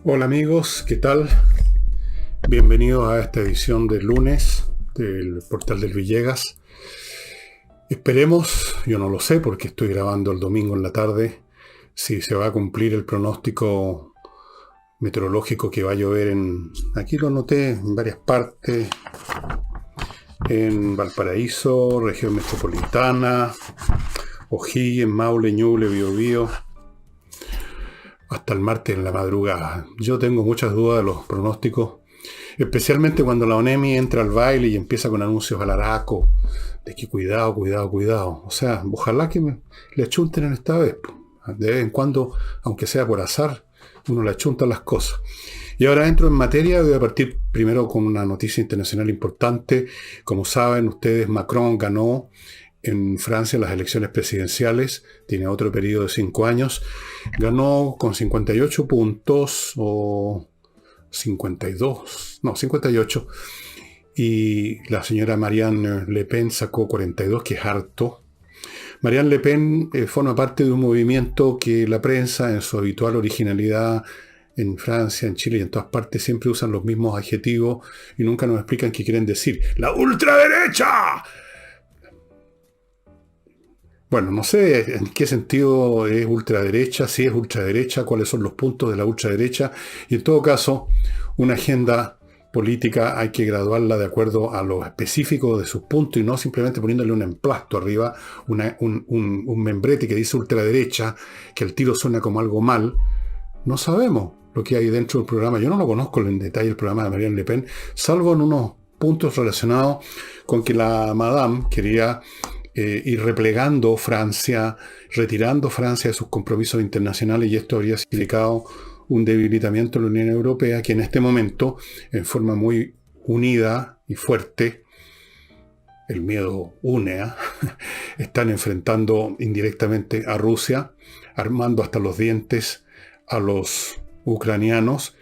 Hola amigos, ¿qué tal? Bienvenidos a esta edición de lunes del Portal del Villegas. Esperemos, yo no lo sé porque estoy grabando el domingo en la tarde, si se va a cumplir el pronóstico meteorológico que va a llover aquí lo noté, en varias partes, en Valparaíso, región metropolitana, O'Higgins, Maule, Ñuble, Biobío, hasta el martes en la madrugada. Yo tengo muchas dudas de los pronósticos, especialmente cuando la ONEMI entra al baile y empieza con anuncios alaraco de que cuidado, cuidado, cuidado. O sea, ojalá que le achunten en esta vez. De vez en cuando, aunque sea por azar, uno le achunta las cosas. Y ahora entro en materia, voy a partir primero con una noticia internacional importante. Como saben ustedes, Macron ganó en Francia las elecciones presidenciales, tiene otro periodo de 5 años, ganó con 58 puntos o 52, no, 58, y la señora Marine Le Pen sacó 42, que es harto. Marine Le Pen forma parte de un movimiento que la prensa, en su habitual originalidad, en Francia, en Chile y en todas partes siempre usan los mismos adjetivos y nunca nos explican qué quieren decir. ¡La ultraderecha! Bueno, no sé en qué sentido es ultraderecha, si es ultraderecha, cuáles son los puntos de la ultraderecha. Y en todo caso, una agenda política hay que graduarla de acuerdo a lo específico de sus puntos y no simplemente poniéndole un emplasto arriba, un membrete que dice ultraderecha, que el tiro suena como algo mal. No sabemos lo que hay dentro del programa. Yo no lo conozco en detalle el programa de Marine Le Pen, salvo en unos puntos relacionados con que la Madame quería ir replegando Francia, retirando Francia de sus compromisos internacionales, y esto habría significado un debilitamiento de la Unión Europea, que en este momento, en forma muy unida y fuerte, el miedo une, están enfrentando indirectamente a Rusia, armando hasta los dientes a los ucranianos,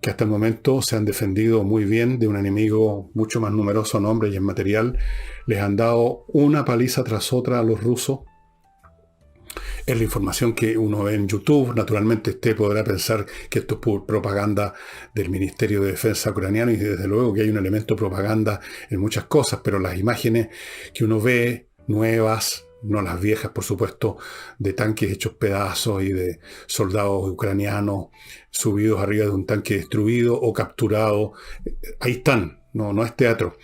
que hasta el momento se han defendido muy bien de un enemigo mucho más numeroso en hombres y en material. Les han dado una paliza tras otra a los rusos. Es la información que uno ve en YouTube. Naturalmente usted podrá pensar que esto es propaganda del Ministerio de Defensa ucraniano, y desde luego que hay un elemento de propaganda en muchas cosas, pero las imágenes que uno ve, nuevas, no las viejas por supuesto, de tanques hechos pedazos y de soldados ucranianos subidos arriba de un tanque destruido o capturado, ahí están, no es teatro.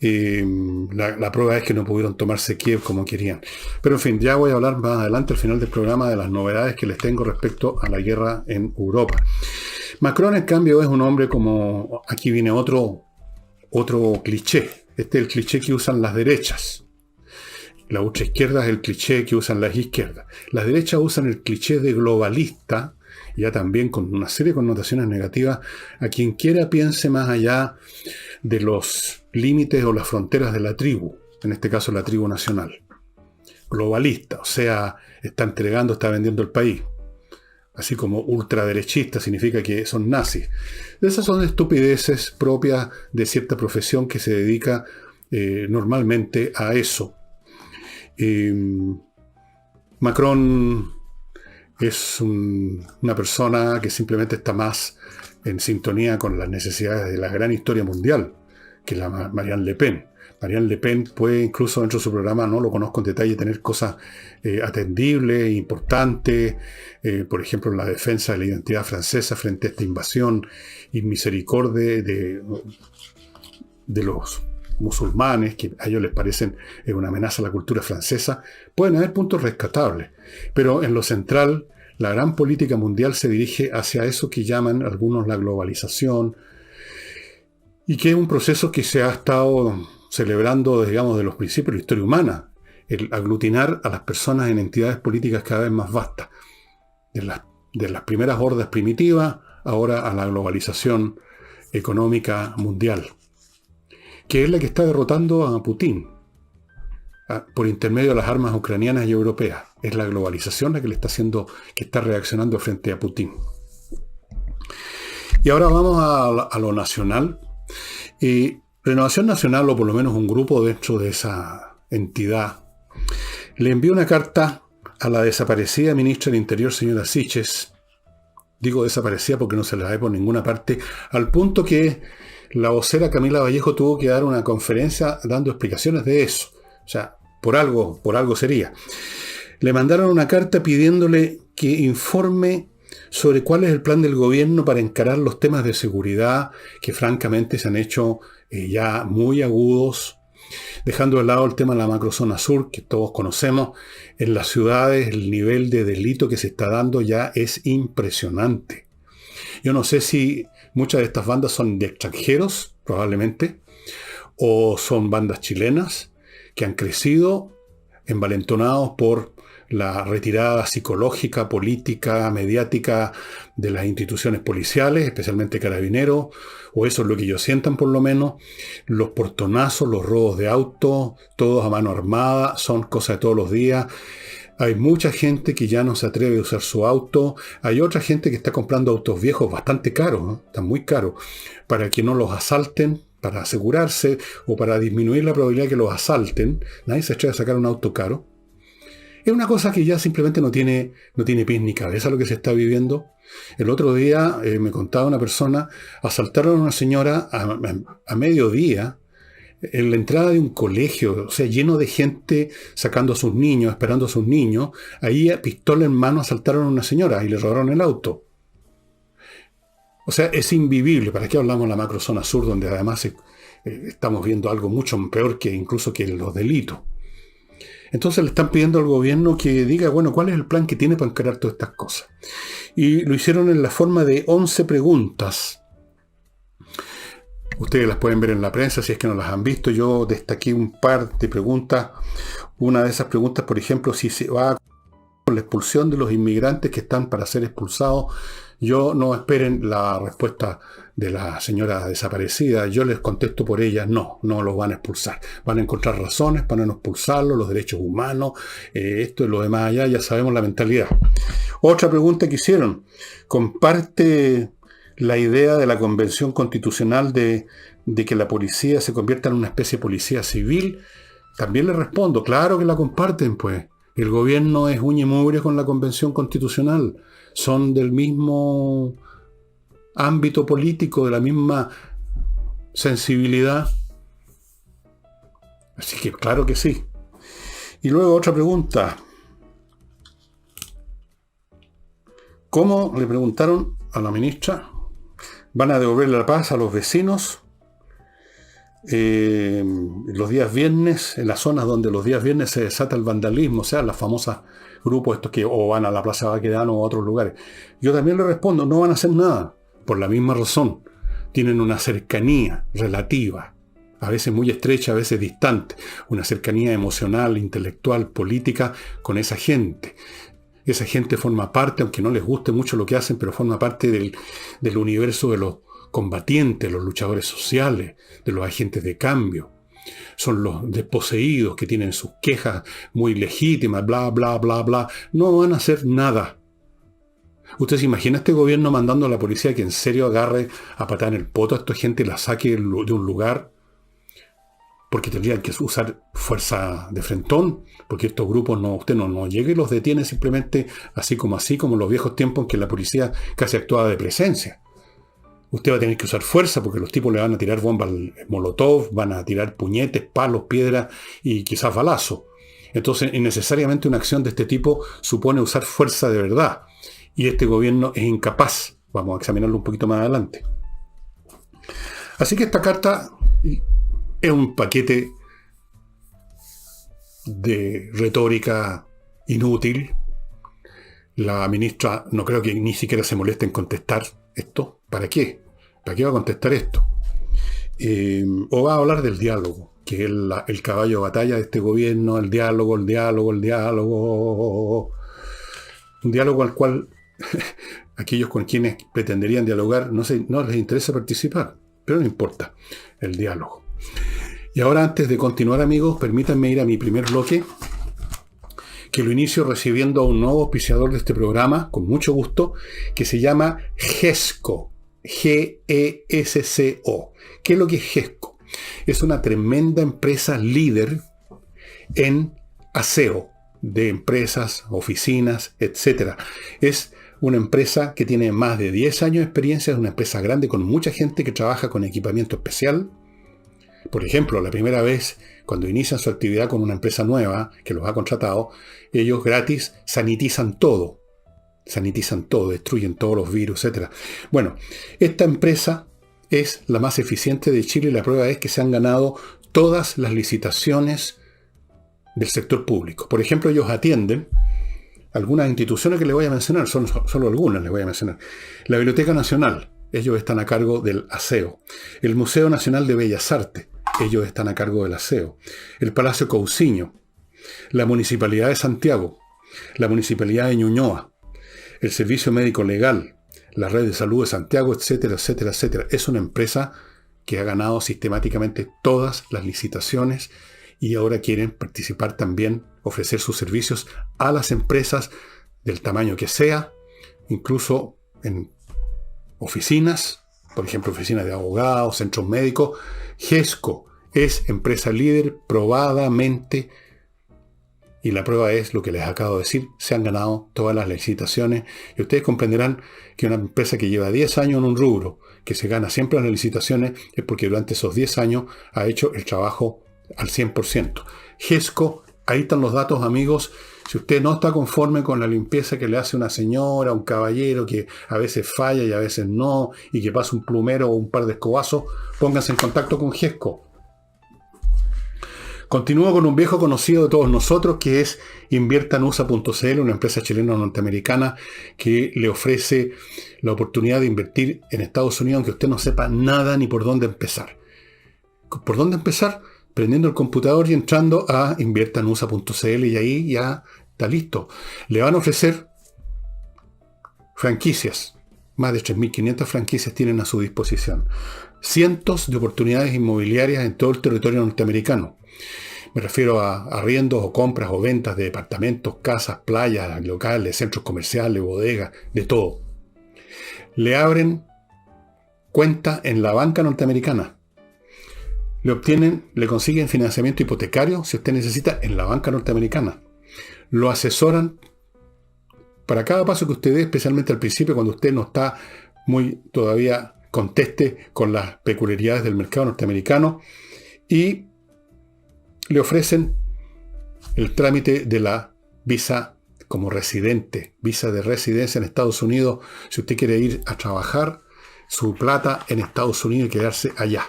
La prueba es que no pudieron tomarse Kiev como querían. Pero en fin, ya voy a hablar más adelante al final del programa de las novedades que les tengo respecto a la guerra en Europa. Macron, en cambio, es un hombre como... Aquí viene otro cliché. Este es el cliché que usan las derechas. La ultraizquierda es el cliché que usan las izquierdas. Las derechas usan el cliché de globalista, ya también con una serie de connotaciones negativas, a quien quiera piense más allá de los límites o las fronteras de la tribu, en este caso la tribu nacional. Globalista, o sea, está vendiendo el país. Así como ultraderechista significa que son nazis. Esas son estupideces propias de cierta profesión que se dedica normalmente a eso. Macron es una persona que simplemente está más en sintonía con las necesidades de la gran historia mundial que la Marine Le Pen. Marine Le Pen puede, incluso dentro de su programa, no lo conozco en detalle, tener cosas atendibles, importantes, por ejemplo, la defensa de la identidad francesa frente a esta invasión inmisericordia de los musulmanes, que a ellos les parecen una amenaza a la cultura francesa. Pueden haber puntos rescatables, pero en lo central, la gran política mundial se dirige hacia eso que llaman algunos la globalización, y que es un proceso que se ha estado celebrando, digamos, de los principios de la historia humana, el aglutinar a las personas en entidades políticas cada vez más vastas, de las primeras hordas primitivas, ahora a la globalización económica mundial, que es la que está derrotando a Putin por intermedio de las armas ucranianas y europeas. Es la globalización la que le está haciendo, que está reaccionando frente a Putin. Y ahora vamos a lo nacional. Renovación Nacional, o por lo menos un grupo dentro de esa entidad, le envió una carta a la desaparecida ministra del Interior, señora Siches, Digo desaparecida porque no se la ve por ninguna parte, al punto que la vocera Camila Vallejo tuvo que dar una conferencia dando explicaciones de eso. O sea, por algo sería. Le mandaron una carta pidiéndole que informe sobre cuál es el plan del gobierno para encarar los temas de seguridad que francamente se han hecho ya muy agudos, dejando de lado el tema de la macrozona sur, que todos conocemos. En las ciudades el nivel de delito que se está dando ya es impresionante. Yo no sé si muchas de estas bandas son de extranjeros, probablemente, o son bandas chilenas que han crecido envalentonados por la retirada psicológica, política, mediática de las instituciones policiales, especialmente Carabineros, o eso es lo que ellos sientan por lo menos. Los portonazos, los robos de autos, todos a mano armada, son cosas de todos los días. Hay mucha gente que ya no se atreve a usar su auto. Hay otra gente que está comprando autos viejos bastante caros, ¿no? Están muy caros, para que no los asalten, para asegurarse o para disminuir la probabilidad de que los asalten. Nadie se atreve a sacar un auto caro. Es una cosa que ya simplemente no tiene pies ni cabeza lo que se está viviendo. El otro día me contaba una persona, asaltaron a una señora a mediodía en la entrada de un colegio, o sea, lleno de gente sacando a sus niños, esperando a sus niños. Ahí a pistola en mano asaltaron a una señora y le robaron el auto. O sea, es invivible. ¿Para qué hablamos de la macrozona sur, donde además estamos viendo algo mucho peor que incluso que los delitos? Entonces le están pidiendo al gobierno que diga, bueno, ¿cuál es el plan que tiene para encarar todas estas cosas? Y lo hicieron en la forma de 11 preguntas. Ustedes las pueden ver en la prensa si es que no las han visto. Yo destaqué un par de preguntas. Una de esas preguntas, por ejemplo, si se va con la expulsión de los inmigrantes que están para ser expulsados. Yo no esperen la respuesta de la señora desaparecida. Yo les contesto por ella, no los van a expulsar. Van a encontrar razones para no expulsarlos, los derechos humanos, esto y lo demás allá, ya sabemos la mentalidad. Otra pregunta que hicieron, ¿comparte la idea de la Convención Constitucional de que la policía se convierta en una especie de policía civil? También les respondo, claro que la comparten, pues. El gobierno es uña y mugre con la Convención Constitucional. Son del mismo ámbito político, de la misma sensibilidad. Así que claro que sí. Y luego otra pregunta. ¿Cómo, le preguntaron a la ministra, van a devolver la paz a los vecinos los días viernes, en las zonas donde los días viernes se desata el vandalismo, o sea, las famosas grupos estos que o van a la Plaza Baquedano o a otros lugares? Yo también le respondo, no van a hacer nada, por la misma razón. Tienen una cercanía relativa, a veces muy estrecha, a veces distante, una cercanía emocional, intelectual, política con esa gente. Esa gente forma parte, aunque no les guste mucho lo que hacen, pero forma parte del universo de los combatientes, los luchadores sociales, de los agentes de cambio. Son los desposeídos que tienen sus quejas muy legítimas, bla, bla, bla, bla. No van a hacer nada. ¿Usted se imagina este gobierno mandando a la policía que en serio agarre a patar en el poto a esta gente y la saque de un lugar? Porque tendrían que usar fuerza de frentón, porque estos grupos usted no llegue y los detiene simplemente así como en los viejos tiempos en que la policía casi actuaba de presencia. Usted va a tener que usar fuerza porque los tipos le van a tirar bombas molotov, van a tirar puñetes, palos, piedras y quizás balazos. Entonces, necesariamente una acción de este tipo supone usar fuerza de verdad. Y este gobierno es incapaz. Vamos a examinarlo un poquito más adelante. Así que esta carta es un paquete de retórica inútil. La ministra no creo que ni siquiera se moleste en contestar esto. ¿Para qué? ¿Para qué va a contestar esto? O va a hablar del diálogo, que es el caballo de batalla de este gobierno, el diálogo. Un diálogo al cual aquellos con quienes pretenderían dialogar no les interesa participar, pero no importa, el diálogo. Y ahora, antes de continuar, amigos, permítanme ir a mi primer bloque, que lo inicio recibiendo a un nuevo auspiciador de este programa, con mucho gusto, que se llama GESCO. G-E-S-C-O. ¿Qué es lo que es GESCO? Es una tremenda empresa líder en aseo de empresas, oficinas, etc. Es una empresa que tiene más de 10 años de experiencia, es una empresa grande con mucha gente que trabaja con equipamiento especial. Por ejemplo, la primera vez cuando inician su actividad con una empresa nueva que los ha contratado, ellos gratis sanitizan todo, destruyen todos los virus, etc. Bueno, esta empresa es la más eficiente de Chile y la prueba es que se han ganado todas las licitaciones del sector público. Por ejemplo, ellos atienden algunas instituciones que les voy a mencionar, son solo algunas les voy a mencionar. La Biblioteca Nacional, ellos están a cargo del aseo. El Museo Nacional de Bellas Artes, ellos están a cargo del aseo. El Palacio Cousiño, la Municipalidad de Santiago, la Municipalidad de Ñuñoa, el Servicio Médico Legal, la Red de Salud de Santiago, etcétera, etcétera, etcétera. Es una empresa que ha ganado sistemáticamente todas las licitaciones y ahora quieren participar también, ofrecer sus servicios a las empresas del tamaño que sea, incluso en oficinas, por ejemplo, oficinas de abogados, centros médicos. GESCO es empresa líder probadamente, y la prueba es lo que les acabo de decir, se han ganado todas las licitaciones, y ustedes comprenderán que una empresa que lleva 10 años en un rubro, que se gana siempre en las licitaciones, es porque durante esos 10 años ha hecho el trabajo al 100%. GESCO, ahí están los datos, amigos. Si usted no está conforme con la limpieza que le hace una señora, un caballero, que a veces falla y a veces no, y que pasa un plumero o un par de escobazos, pónganse en contacto con GESCO. Continúo con un viejo conocido de todos nosotros, que es inviertanusa.cl, una empresa chileno-norteamericana que le ofrece la oportunidad de invertir en Estados Unidos, aunque usted no sepa nada ni por dónde empezar. ¿Por dónde empezar? Prendiendo el computador y entrando a inviertanusa.cl y ahí ya está listo. Le van a ofrecer franquicias. Más de 3.500 franquicias tienen a su disposición. Cientos de oportunidades inmobiliarias en todo el territorio norteamericano. Me refiero a arriendos o compras o ventas de departamentos, casas, playas, locales, centros comerciales, bodegas, de todo. Le abren cuenta en la banca norteamericana. Le consiguen financiamiento hipotecario si usted necesita en la banca norteamericana. Lo asesoran para cada paso que usted dé, especialmente al principio cuando usted no está muy todavía conteste con las peculiaridades del mercado norteamericano, y le ofrecen el trámite de la visa como residente, visa de residencia en Estados Unidos, si usted quiere ir a trabajar su plata en Estados Unidos y quedarse allá.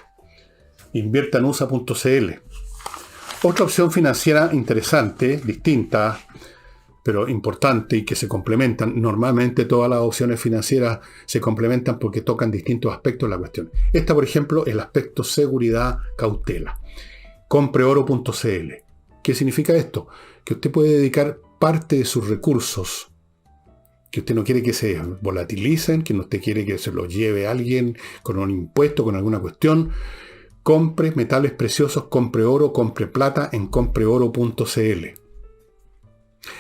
Inviertanusa.cl. Otra opción financiera interesante, distinta, pero importante y que se complementan. Normalmente todas las opciones financieras se complementan porque tocan distintos aspectos de la cuestión. Esta, por ejemplo, el aspecto seguridad, cautela. Compreoro.cl. ¿Qué significa esto? Que usted puede dedicar parte de sus recursos, que usted no quiere que se volatilicen, que no usted quiere que se los lleve alguien con un impuesto, con alguna cuestión. Compre metales preciosos, compre oro, compre plata en compreoro.cl.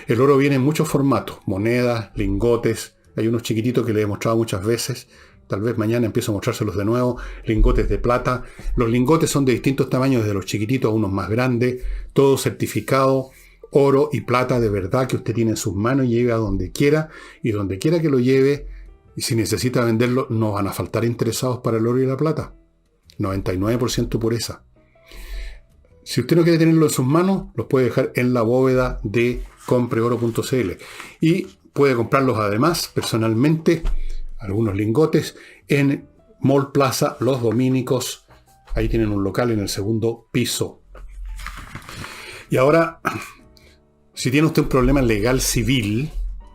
El oro viene en muchos formatos, monedas, lingotes, hay unos chiquititos que les he mostrado muchas veces, tal vez mañana empiezo a mostrárselos de nuevo, lingotes de plata. Los lingotes son de distintos tamaños, desde los chiquititos a unos más grandes, todo certificado, oro y plata de verdad que usted tiene en sus manos y lleve a donde quiera, y donde quiera que lo lleve, y si necesita venderlo, no van a faltar interesados para el oro y la plata. 99% pureza. Si usted no quiere tenerlo en sus manos, los puede dejar en la bóveda de compreoro.cl y puede comprarlos además personalmente, algunos lingotes, en Mall Plaza Los Dominicos. Ahí tienen un local en el segundo piso. Y ahora, si tiene usted un problema legal civil,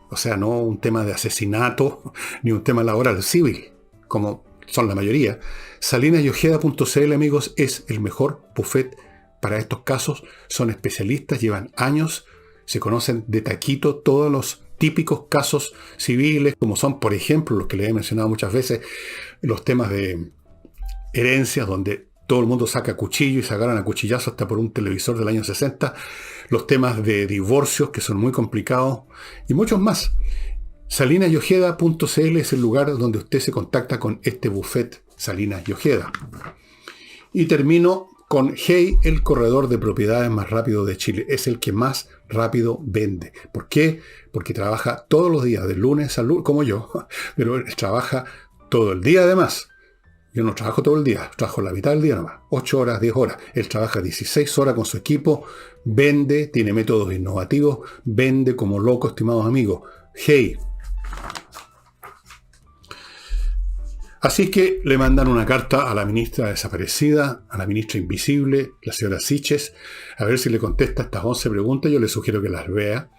o sea, no un tema de asesinato ni un tema laboral, civil, como son la mayoría, salinasyojeda.cl, amigos, es el mejor buffet para estos casos. Son especialistas, llevan años, se conocen de taquito todos los típicos casos civiles, como son, por ejemplo, los que les he mencionado muchas veces, los temas de herencias, donde todo el mundo saca cuchillo y se agarran a cuchillazo hasta por un televisor del año 60, los temas de divorcios, que son muy complicados, y muchos más. salinasyojeda.cl es el lugar donde usted se contacta con este buffet Salinas y Ojeda. Y termino con Hey, el corredor de propiedades más rápido de Chile. Es el que más rápido, vende. ¿Por qué? Porque trabaja todos los días, de lunes a lunes, como yo, pero él trabaja todo el día además. Yo no trabajo todo el día, trabajo la mitad del día nomás, 8 horas, 10 horas. Él trabaja 16 horas con su equipo, vende, tiene métodos innovativos, vende como loco, estimados amigos. Hey. Así que le mandan una carta a la ministra desaparecida, a la ministra invisible, la señora Siches, a ver si le contesta estas 11 preguntas. Yo le sugiero que las vea.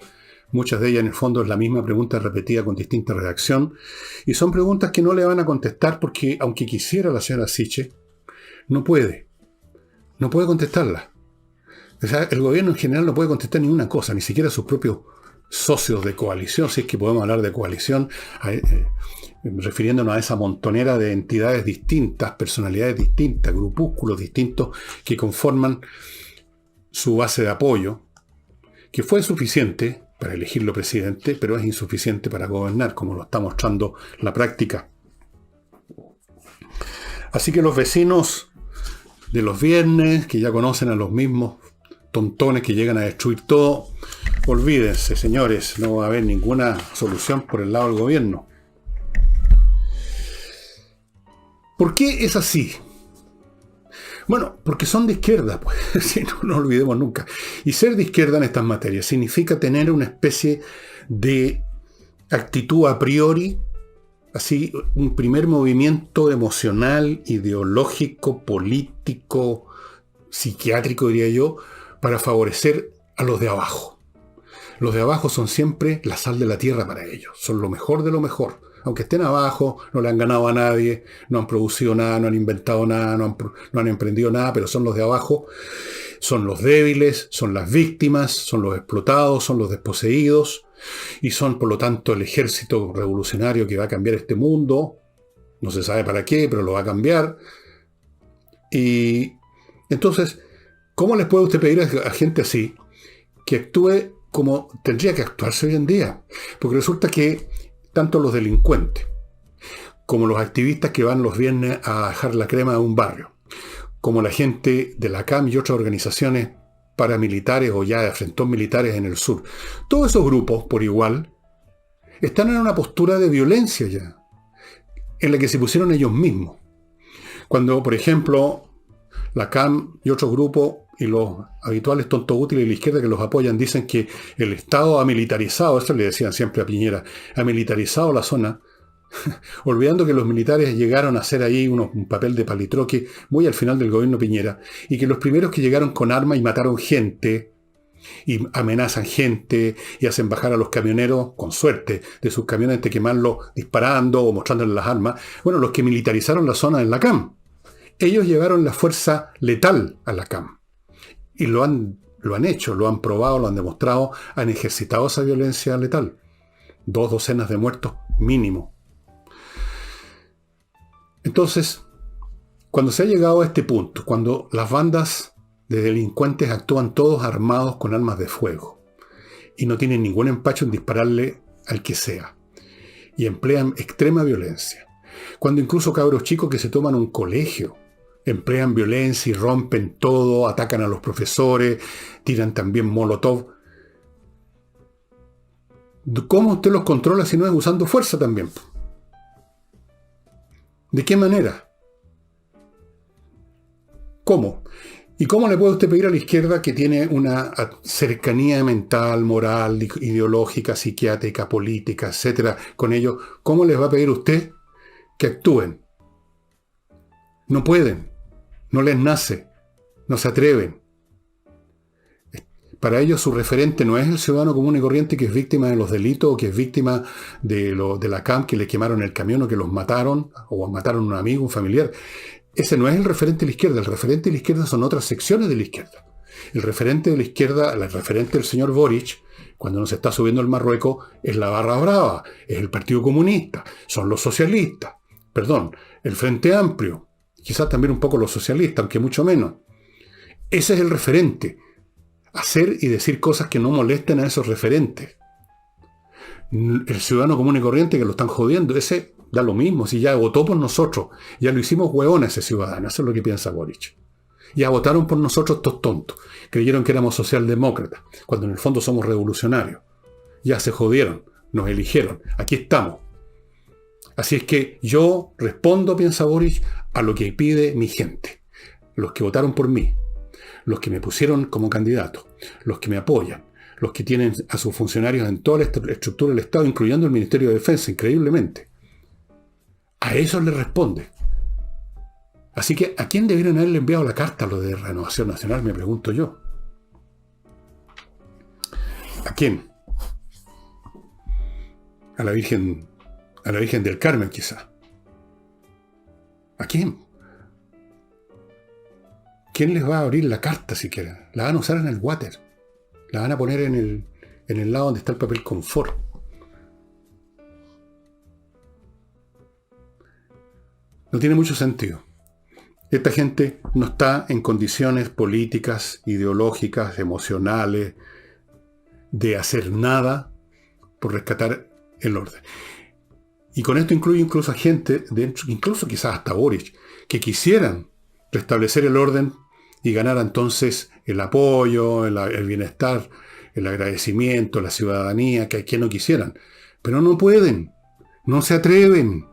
Muchas de ellas en el fondo es la misma pregunta repetida con distinta redacción. Y son preguntas que no le van a contestar porque, aunque quisiera la señora Siches, no puede. No puede contestarlas. O sea, el gobierno en general no puede contestar ninguna cosa, ni siquiera sus propios socios de coalición, si es que podemos hablar de coalición, refiriéndonos a esa montonera de entidades distintas, personalidades distintas, grupúsculos distintos que conforman su base de apoyo, que fue suficiente para elegirlo presidente, pero es insuficiente para gobernar, como lo está mostrando la práctica. Así que los vecinos de los viernes, que ya conocen a los mismos tontones que llegan a destruir todo, olvídense, señores, no va a haber ninguna solución por el lado del gobierno. ¿Por qué es así? Bueno, porque son de izquierda, pues, si no olvidemos nunca. Y ser de izquierda en estas materias significa tener una especie de actitud a priori, así, un primer movimiento emocional, ideológico, político, psiquiátrico, diría yo, para favorecer a los de abajo. Los de abajo son siempre la sal de la tierra para ellos, son lo mejor de lo mejor. Aunque estén abajo, no le han ganado a nadie, no han producido nada, no han inventado nada, no han emprendido nada, pero son los de abajo, son los débiles, son las víctimas, son los explotados, son los desposeídos, y son por lo tanto el ejército revolucionario que va a cambiar este mundo. No se sabe para qué, pero lo va a cambiar. Y entonces, ¿cómo les puede usted pedir a gente así que actúe como tendría que actuarse hoy en día? Porque resulta que tanto los delincuentes como los activistas que van los viernes a dejar la crema a un barrio, como la gente de la CAM y otras organizaciones paramilitares o ya de frentón militares en el sur, todos esos grupos, por igual, están en una postura de violencia ya, en la que se pusieron ellos mismos. Cuando, por ejemplo, la CAM y otros grupos y los habituales tontos útiles de la izquierda que los apoyan dicen que el Estado ha militarizado, esto le decían siempre a Piñera, ha militarizado la zona, olvidando que los militares llegaron a hacer ahí un papel de palitroque muy al final del gobierno Piñera, y que los primeros que llegaron con armas y mataron gente, y amenazan gente, y hacen bajar a los camioneros, con suerte, de sus camiones de quemarlos disparando o mostrándoles las armas, bueno, los que militarizaron la zona en la CAM. Ellos llevaron la fuerza letal a la CAM. Y lo han hecho, lo han probado, lo han demostrado, han ejercitado esa violencia letal. 2 docenas de muertos mínimo. Entonces, cuando se ha llegado a este punto, cuando las bandas de delincuentes actúan todos armados con armas de fuego y no tienen ningún empacho en dispararle al que sea, y emplean extrema violencia, cuando incluso cabros chicos que se toman un colegio emplean violencia y rompen todo, atacan a los profesores, tiran también molotov. ¿Cómo usted los controla si no es usando fuerza también? ¿De qué manera? ¿Cómo? ¿Y cómo le puede usted pedir a la izquierda, que tiene una cercanía mental, moral, ideológica, psiquiátrica, política, etcétera, con ellos, cómo les va a pedir usted que actúen? No pueden. No les nace, no se atreven. Para ellos su referente no es el ciudadano común y corriente que es víctima de los delitos o que es víctima de la CAM, que le quemaron el camión o que los mataron o mataron a un amigo, un familiar. Ese no es el referente de la izquierda. El referente de la izquierda son otras secciones de la izquierda. El referente de la izquierda, el referente del señor Boric, cuando nos está subiendo el Marruecos, es la barra brava, es el Partido Comunista, son los socialistas, el Frente Amplio, quizás también un poco los socialistas, aunque mucho menos. Ese es el referente. Hacer y decir cosas que no molesten a esos referentes. El ciudadano común y corriente que lo están jodiendo, ese da lo mismo, si ya votó por nosotros, ya lo hicimos hueón a ese ciudadano, eso es lo que piensa Boric. Ya votaron por nosotros estos tontos. Creyeron que éramos socialdemócratas, cuando en el fondo somos revolucionarios. Ya se jodieron, nos eligieron. Aquí estamos. Así es que yo respondo, piensa Boric, a lo que pide mi gente. Los que votaron por mí, los que me pusieron como candidato, los que me apoyan, los que tienen a sus funcionarios en toda la estructura del Estado, incluyendo el Ministerio de Defensa, increíblemente. A eso le responde. Así que, ¿a quién debieron haberle enviado la carta a lo de Renovación Nacional? Me pregunto yo. ¿A quién? A la Virgen del Carmen, quizá. ¿A quién? ¿Quién les va a abrir la carta siquiera? La van a usar en el water. La van a poner en el lado donde está el papel confort. No tiene mucho sentido. Esta gente no está en condiciones políticas, ideológicas, emocionales, de hacer nada por rescatar el orden. Y con esto incluye incluso a gente, incluso quizás hasta Boric, que quisieran restablecer el orden y ganar entonces el apoyo, el bienestar, el agradecimiento, la ciudadanía, que no quisieran. Pero no pueden, no se atreven.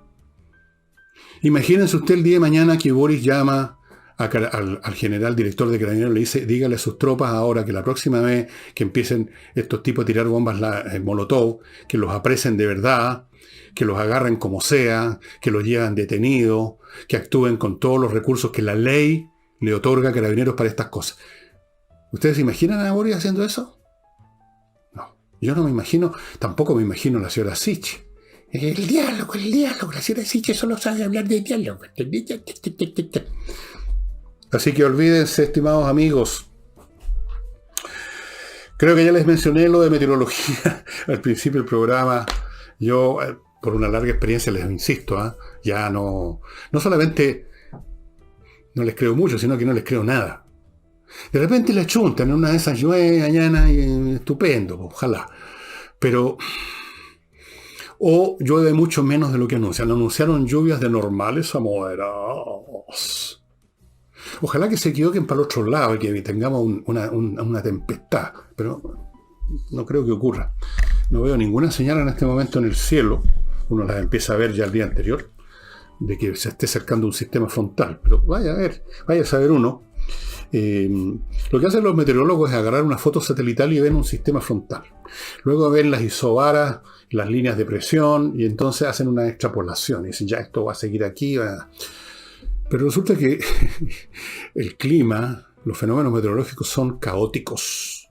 Imagínense usted el día de mañana que Boric llama al general director de Carabineros, le dice, dígale a sus tropas ahora que la próxima vez que empiecen estos tipos a tirar bombas molotov, que los apresen de verdad, que los agarren como sea, que los lleven detenidos, que actúen con todos los recursos que la ley le otorga a Carabineros para estas cosas. ¿Ustedes se imaginan a Boric haciendo eso? No. Yo no me imagino, tampoco me imagino a la señora Sich. El diálogo, la señora Sich solo sabe hablar de diálogo. Así que olvídense, estimados amigos. Creo que ya les mencioné lo de meteorología al principio del programa. Yo, por una larga experiencia, les insisto, ya no solamente no les creo mucho, sino que no les creo nada. De repente le achuntan, en una de esas llueve mañana y estupendo, ojalá. Pero, o llueve mucho menos de lo que anuncian. Anunciaron lluvias de normales a moderadas. Ojalá que se equivoquen para el otro lado y que tengamos una tempestad, pero no creo que ocurra. No veo ninguna señal en este momento en el cielo, uno las empieza a ver ya el día anterior, de que se esté acercando un sistema frontal, pero vaya a saber uno. Lo que hacen los meteorólogos es agarrar una foto satelital y ven un sistema frontal. Luego ven las isobaras, las líneas de presión, y entonces hacen una extrapolación y dicen, ya esto va a seguir aquí. Pero resulta que el clima, los fenómenos meteorológicos son caóticos.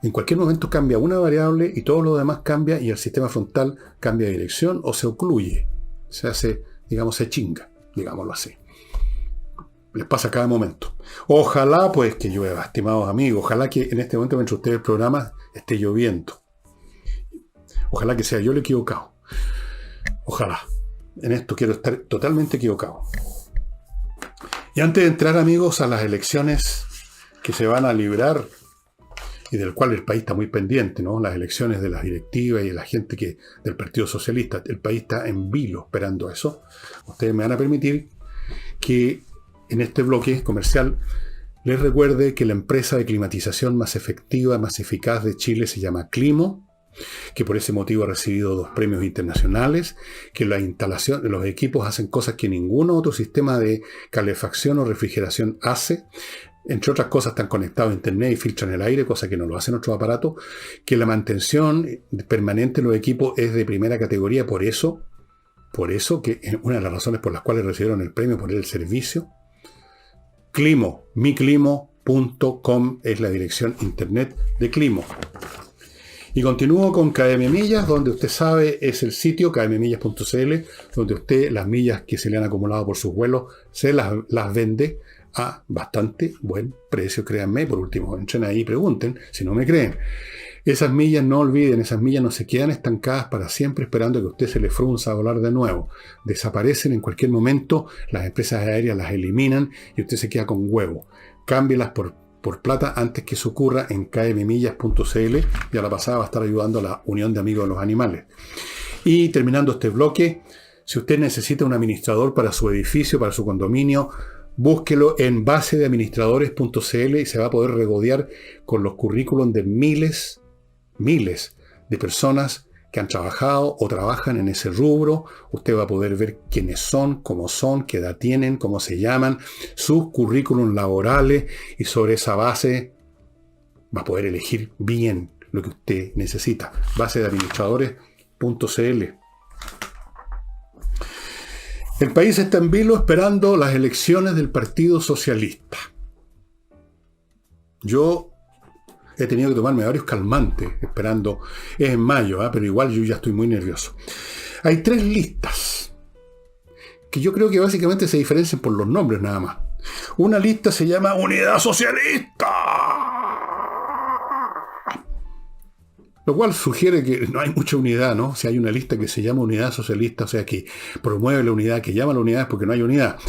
En cualquier momento cambia una variable y todo lo demás cambia y el sistema frontal cambia de dirección o se ocluye. Se hace, digamos, se chinga, digámoslo así. Les pasa a cada momento. Ojalá pues que llueva, estimados amigos. Ojalá que en este momento, mientras ustedes el programa, esté lloviendo. Ojalá que sea yo el equivocado. Ojalá. En esto quiero estar totalmente equivocado. Y antes de entrar, amigos, a las elecciones que se van a librar y del cual el país está muy pendiente, ¿no? Las elecciones de las directivas y de la gente del Partido Socialista. El país está en vilo esperando eso. Ustedes me van a permitir que en este bloque comercial les recuerde que la empresa de climatización más efectiva, más eficaz de Chile se llama Climo, que por ese motivo ha recibido 2 premios internacionales, que la instalación de los equipos hacen cosas que ningún otro sistema de calefacción o refrigeración hace. Entre otras cosas, están conectados a internet y filtran el aire, cosa que no lo hacen otros aparatos, que la mantención permanente de los equipos es de primera categoría, por eso que es una de las razones por las cuales recibieron el premio por el servicio. Climo, miclimo.com es la dirección internet de Climo. Y continúo con KM Millas, donde usted sabe es el sitio, kmmillas.cl, donde usted las millas que se le han acumulado por sus vuelos se las vende a bastante buen precio, créanme. Por último, entren ahí y pregunten si no me creen. Esas millas, no olviden, esas millas no se quedan estancadas para siempre esperando que usted se le frunza a volar de nuevo. Desaparecen en cualquier momento, las empresas aéreas las eliminan y usted se queda con huevo. Cámbielas por plata antes que eso ocurra en kmmillas.cl. Y a la pasada va a estar ayudando a la Unión de Amigos de los Animales. Y terminando este bloque, si usted necesita un administrador para su edificio, para su condominio, Búsquelo en basedeadministradores.cl y se va a poder regodear con los currículum de miles de personas que han trabajado o trabajan en ese rubro. Usted va a poder ver quiénes son, qué edad tienen, cómo se llaman, sus currículum laborales, y sobre esa base va a poder elegir bien lo que usted necesita. Basedeadministradores.cl. El país está en vilo esperando las elecciones del Partido Socialista. Yo he tenido que tomarme varios calmantes esperando. Es en mayo, pero igual yo ya estoy muy nervioso. Hay 3 listas que yo creo que básicamente se diferencian por los nombres nada más. Una lista se llama Unidad Socialista, lo cual sugiere que no hay mucha unidad, ¿no? Si hay una lista que se llama Unidad Socialista, o sea, que promueve la unidad, que llama a la unidad, es porque no hay unidad.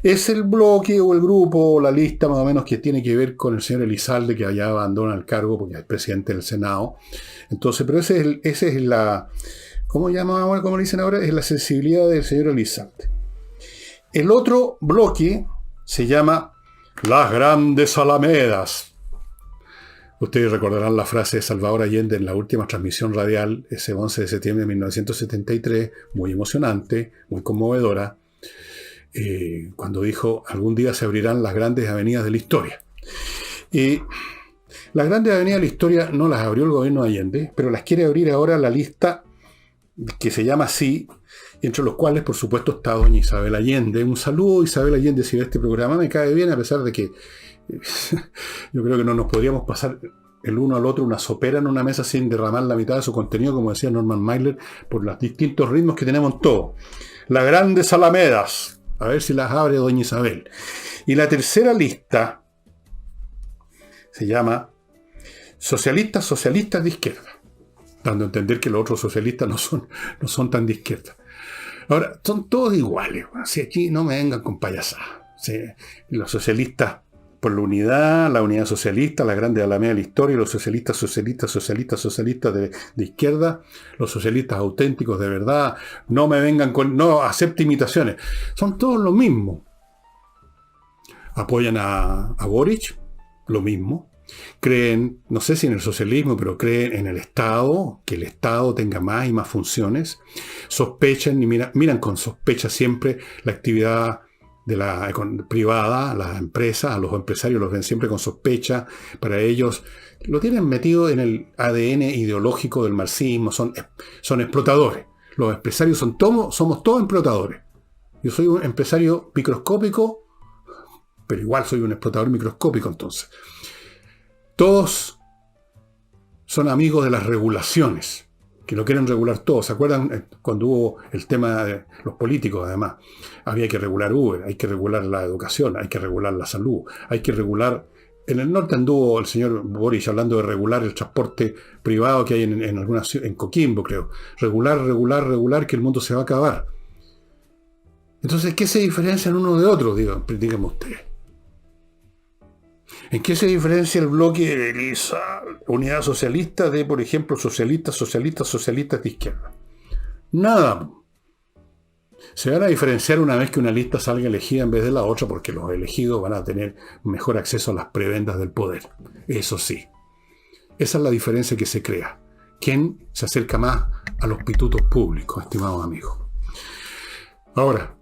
Es el bloque o el grupo o la lista más o menos que tiene que ver con el señor Elizalde, que allá abandona el cargo porque es presidente del Senado. Entonces, pero ese es la... ¿Cómo llaman ahora? ¿Cómo le dicen ahora? Es la sensibilidad del señor Elizalde. El otro bloque se llama Las Grandes Alamedas. Ustedes recordarán la frase de Salvador Allende en la última transmisión radial, ese 11 de septiembre de 1973, muy emocionante, muy conmovedora, cuando dijo: algún día se abrirán las grandes avenidas de la historia. Las grandes avenidas de la historia no las abrió el gobierno de Allende, pero las quiere abrir ahora la lista que se llama así, entre los cuales, por supuesto, está doña Isabel Allende. Un saludo, Isabel Allende, si ve este programa. Me cae bien, a pesar de que yo creo que no nos podríamos pasar el uno al otro una sopera en una mesa sin derramar la mitad de su contenido, como decía Norman Mailer, por los distintos ritmos que tenemos todos. Las Grandes Alamedas, a ver si las abre doña Isabel. Y la tercera lista se llama Socialistas de izquierda, dando a entender que los otros socialistas no son tan de izquierda. Ahora, son todos iguales. Si aquí no me vengan con payasadas. ¿Sí? Los socialistas por la unidad socialista, la grande alameda de la historia, los socialistas de izquierda, los socialistas auténticos de verdad. No me vengan con... No acepte imitaciones. Son todos lo mismo. Apoyan a Boric, lo mismo. Creen, no sé si en el socialismo, pero creen en el Estado, que el Estado tenga más y más funciones. Sospechan y miran con sospecha siempre la actividad de la privada, las empresas, a los empresarios los ven siempre con sospecha. Para ellos lo tienen metido en el ADN ideológico del marxismo, son explotadores. Los empresarios somos todos explotadores. Yo soy un empresario microscópico, pero igual soy un explotador microscópico entonces. Todos son amigos de las regulaciones, que lo quieren regular todo. ¿Se acuerdan cuando hubo el tema de los políticos, además? Había que regular Uber, hay que regular la educación, hay que regular la salud, hay que regular... En el norte anduvo el señor Boric hablando de regular el transporte privado que hay en algunas ciudades, en Coquimbo, creo. Regular, que el mundo se va a acabar. Entonces, ¿qué se diferencian uno de otro? Díganme ustedes. ¿En qué se diferencia el bloque de Elisa, Unidad Socialista, de, por ejemplo, socialistas de izquierda? Nada. Se van a diferenciar una vez que una lista salga elegida en vez de la otra, porque los elegidos van a tener mejor acceso a las prebendas del poder. Eso sí. Esa es la diferencia que se crea. ¿Quién se acerca más a los pitutos públicos, estimados amigos? Ahora,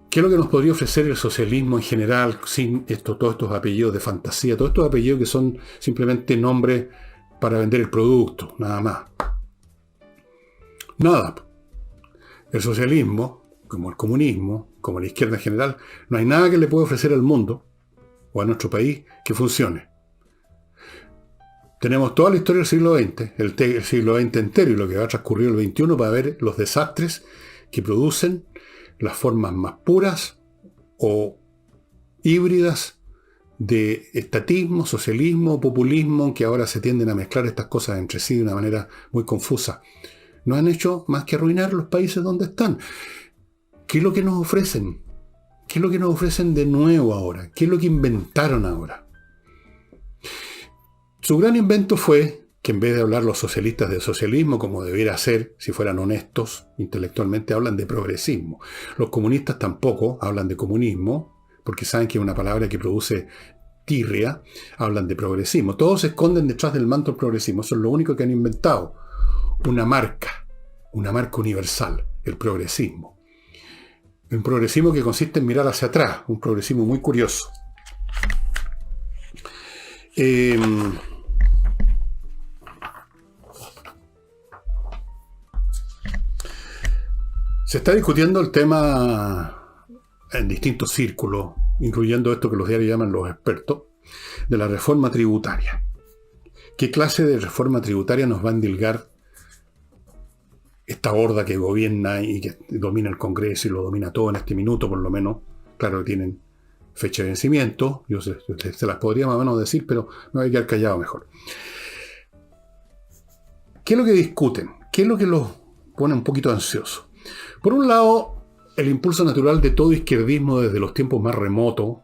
¿qué es lo que nos podría ofrecer el socialismo en general sin todos estos apellidos de fantasía? Todos estos apellidos que son simplemente nombres para vender el producto, nada más. Nada. El socialismo, como el comunismo, como la izquierda en general, no hay nada que le pueda ofrecer al mundo o a nuestro país que funcione. Tenemos toda la historia del siglo XX, el siglo XX entero y lo que va a transcurrir el XXI para ver los desastres que producen las formas más puras o híbridas de estatismo, socialismo, populismo, que ahora se tienden a mezclar estas cosas entre sí de una manera muy confusa. No han hecho más que arruinar los países donde están. ¿Qué es lo que nos ofrecen? ¿Qué es lo que nos ofrecen de nuevo ahora? ¿Qué es lo que inventaron ahora? Su gran invento fue que en vez de hablar los socialistas de socialismo, como debiera ser, si fueran honestos intelectualmente, hablan de progresismo. Los comunistas tampoco hablan de comunismo, porque saben que es una palabra que produce tirria, hablan de progresismo. Todos se esconden detrás del manto del progresismo. Eso es lo único que han inventado. Una marca universal, el progresismo. Un progresismo que consiste en mirar hacia atrás, un progresismo muy curioso. Se está discutiendo el tema en distintos círculos, incluyendo esto que los diarios llaman los expertos, de la reforma tributaria. ¿Qué clase de reforma tributaria nos va a endilgar esta horda que gobierna y que domina el Congreso y lo domina todo en este minuto, por lo menos? Claro que tienen fecha de vencimiento, yo se las podría más o menos decir, pero me voy a quedar callado mejor. ¿Qué es lo que discuten? ¿Qué es lo que los pone un poquito ansiosos? Por un lado, el impulso natural de todo izquierdismo desde los tiempos más remotos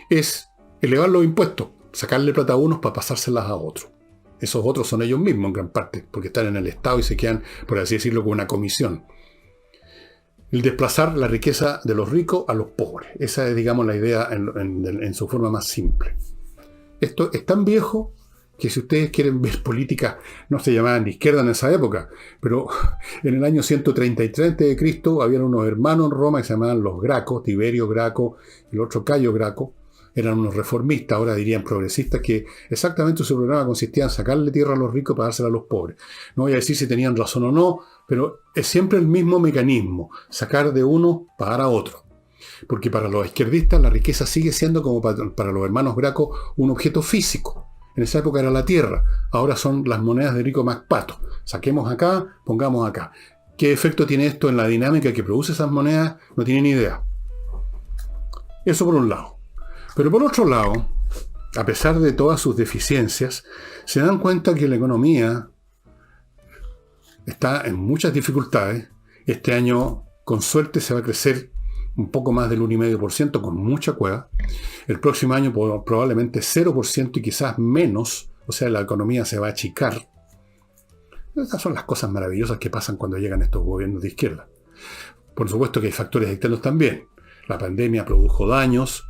es elevar los impuestos, sacarle plata a unos para pasárselas a otros. Esos otros son ellos mismos en gran parte, porque están en el Estado y se quedan, por así decirlo, con una comisión. El desplazar la riqueza de los ricos a los pobres. Esa es, digamos, la idea en su forma más simple. Esto es tan viejo que si ustedes quieren ver política, no se llamaban de izquierda en esa época, pero en el año 133 a.C. habían unos hermanos en Roma que se llamaban los Gracos, Tiberio Graco y el otro Cayo Graco. Eran unos reformistas, ahora dirían progresistas, que exactamente su programa consistía en sacarle tierra a los ricos para dársela a los pobres. No voy a decir si tenían razón o no, pero es siempre el mismo mecanismo, sacar de uno para dar a otro. Porque para los izquierdistas la riqueza sigue siendo, como para los hermanos Graco, un objeto físico. En esa época era la tierra, ahora son las monedas de Rico Mac Pato. Saquemos acá, pongamos acá. ¿Qué efecto tiene esto en la dinámica que produce esas monedas? No tienen ni idea. Eso por un lado. Pero por otro lado, a pesar de todas sus deficiencias, se dan cuenta que la economía está en muchas dificultades. Este año, con suerte, se va a crecer un poco más del 1,5%, con mucha cueva. El próximo año probablemente 0% y quizás menos. O sea, la economía se va a achicar. Estas son las cosas maravillosas que pasan cuando llegan estos gobiernos de izquierda. Por supuesto que hay factores externos también. La pandemia produjo daños.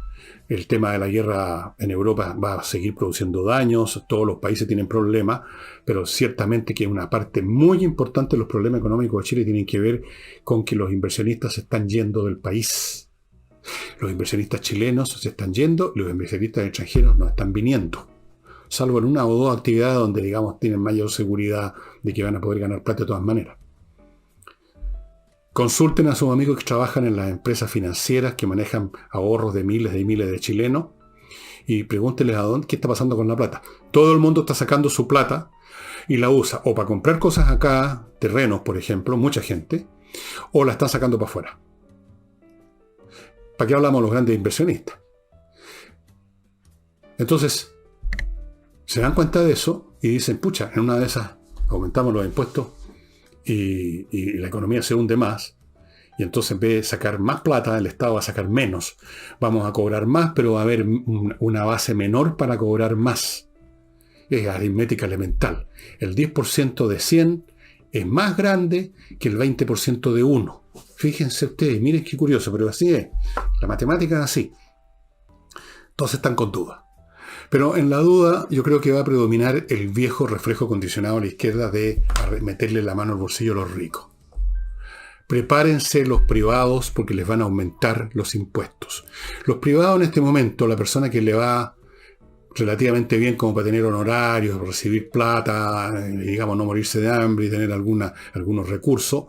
El tema de la guerra en Europa va a seguir produciendo daños, todos los países tienen problemas, pero ciertamente que una parte muy importante de los problemas económicos de Chile tienen que ver con que los inversionistas se están yendo del país. Los inversionistas chilenos se están yendo y los inversionistas extranjeros no están viniendo. Salvo en una o dos actividades donde, digamos, tienen mayor seguridad de que van a poder ganar plata de todas maneras. Consulten a sus amigos que trabajan en las empresas financieras que manejan ahorros de miles de chilenos y pregúntenles qué está pasando con la plata. Todo el mundo está sacando su plata y la usa o para comprar cosas acá, terrenos por ejemplo, mucha gente, o la están sacando para afuera. ¿Para qué hablamos de los grandes inversionistas? Entonces, se dan cuenta de eso y dicen, pucha, en una de esas aumentamos los impuestos y la economía se hunde más, y entonces en vez de sacar más plata, el Estado va a sacar menos. Vamos a cobrar más, pero va a haber una base menor para cobrar más. Es aritmética elemental. El 10% de 100 es más grande que el 20% de 1. Fíjense ustedes, miren qué curioso, pero así es. La matemática es así. Todos están con duda. Pero en la duda yo creo que va a predominar el viejo reflejo condicionado a la izquierda de meterle la mano al bolsillo a los ricos. Prepárense los privados porque les van a aumentar los impuestos. Los privados en este momento, la persona que le va relativamente bien como para tener honorarios, recibir plata, digamos no morirse de hambre y tener algunos recursos,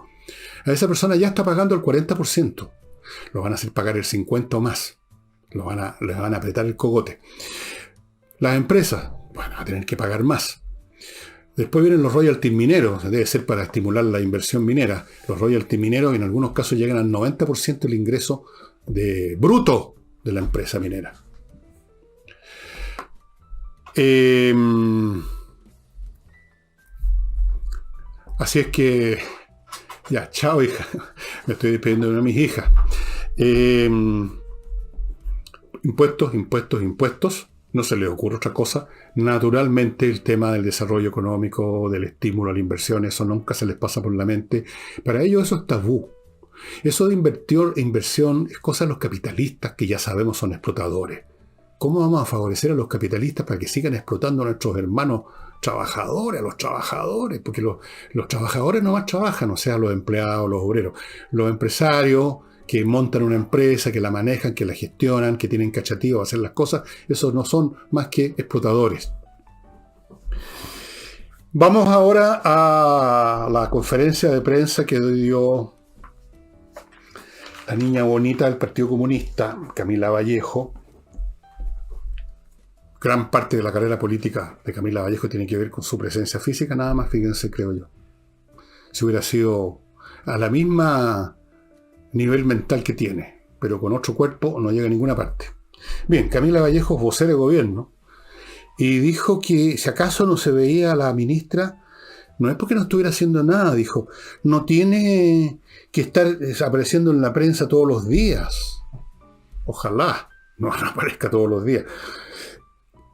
a esa persona ya está pagando el 40%. Lo van a hacer pagar el 50% o más. Les van a apretar el cogote. Las empresas, bueno, van a tener que pagar más. Después vienen los royalties mineros, debe ser para estimular la inversión minera. Los royalties mineros en algunos casos llegan al 90% del ingreso bruto de la empresa minera. Así es que, ya, chao hija, me estoy despidiendo de una de mis hijas. Impuestos. No se les ocurre otra cosa. Naturalmente el tema del desarrollo económico, del estímulo a la inversión, eso nunca se les pasa por la mente. Para ellos eso es tabú. Eso de inversión es cosa de los capitalistas que ya sabemos son explotadores. ¿Cómo vamos a favorecer a los capitalistas para que sigan explotando a nuestros hermanos trabajadores, a los trabajadores? Porque los trabajadores no más trabajan, o sea, los empleados, los obreros. Los empresarios que montan una empresa, que la manejan, que la gestionan, que tienen cachativo a hacer las cosas, esos no son más que explotadores. Vamos ahora a la conferencia de prensa que dio la niña bonita del Partido Comunista, Camila Vallejo. Gran parte de la carrera política de Camila Vallejo tiene que ver con su presencia física, nada más, fíjense, creo yo. Si hubiera sido a la misma nivel mental que tiene, pero con otro cuerpo, no llega a ninguna parte. Bien, Camila Vallejo es vocera de gobierno y dijo que si acaso no se veía a la ministra, no es porque no estuviera haciendo nada, dijo, no tiene que estar apareciendo en la prensa todos los días. Ojalá no aparezca todos los días.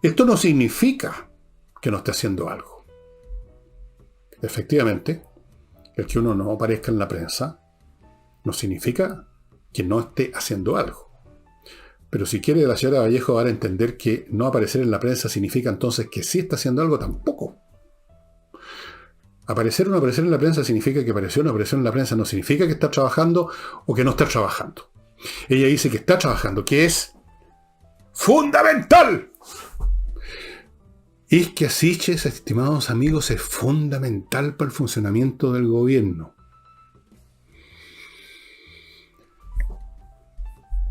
Esto no significa que no esté haciendo algo. Efectivamente, el que uno no aparezca en la prensa no significa que no esté haciendo algo. Pero si quiere la señora Vallejo dar a entender que no aparecer en la prensa significa entonces que sí está haciendo algo, tampoco. Aparecer o no aparecer en la prensa significa que apareció o no apareció en la prensa, no significa que está trabajando o que no está trabajando. Ella dice que está trabajando, que es fundamental. Es que Siches, estimados amigos, es fundamental para el funcionamiento del gobierno.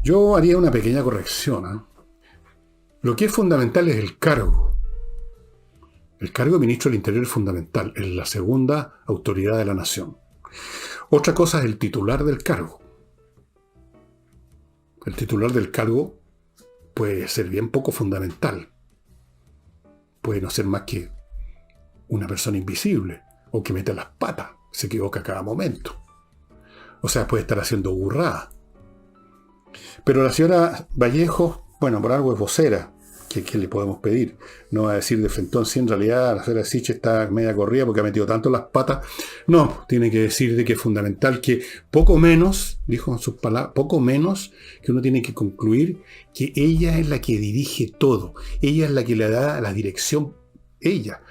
Yo haría una pequeña corrección, ¿eh? Lo que es fundamental es el cargo. El cargo de ministro del Interior es fundamental, es la segunda autoridad de la nación. Otra cosa es el titular del cargo. El titular del cargo puede ser bien poco fundamental. Puede no ser más que una persona invisible o que mete las patas, se equivoca a cada momento. O sea, puede estar haciendo burrada. Pero la señora Vallejo, bueno, por algo es vocera. ¿Qué le podemos pedir? No va a decir de frentón si en realidad la señora Siche está media corrida porque ha metido tanto las patas. No, tiene que decir de que es fundamental que poco menos, dijo en sus palabras, poco menos que uno tiene que concluir que ella es la que dirige todo. Ella es la que le da la dirección. Ella.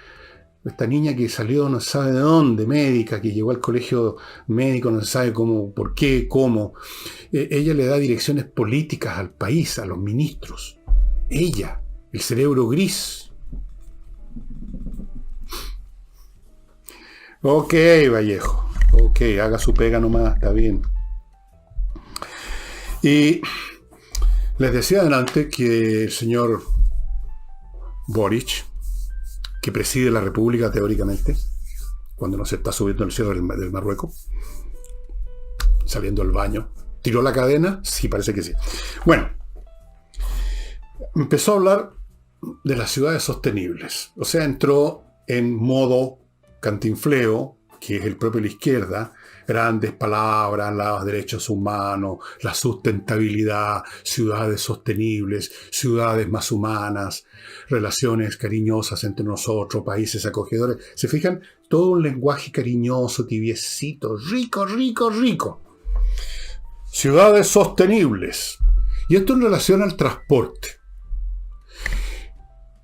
Esta niña que salió no se sabe de dónde, médica, que llegó al colegio médico, no se sabe cómo, por qué, cómo. Ella le da direcciones políticas al país, a los ministros. Ella, el cerebro gris. Ok, Vallejo. Ok, haga su pega nomás, está bien. Y les decía adelante que el señor Boric, que preside la República teóricamente, cuando no se está subiendo el cierre del Marruecos, saliendo al baño. ¿Tiró la cadena? Sí, parece que sí. Bueno, empezó a hablar de las ciudades sostenibles. O sea, entró en modo cantinfleo, que es el propio de la izquierda, grandes palabras, los derechos humanos, la sustentabilidad, ciudades sostenibles, ciudades más humanas, relaciones cariñosas entre nosotros, países acogedores. ¿Se fijan? Todo un lenguaje cariñoso, tibiecito, rico, rico, rico. Ciudades sostenibles. Y esto en relación al transporte.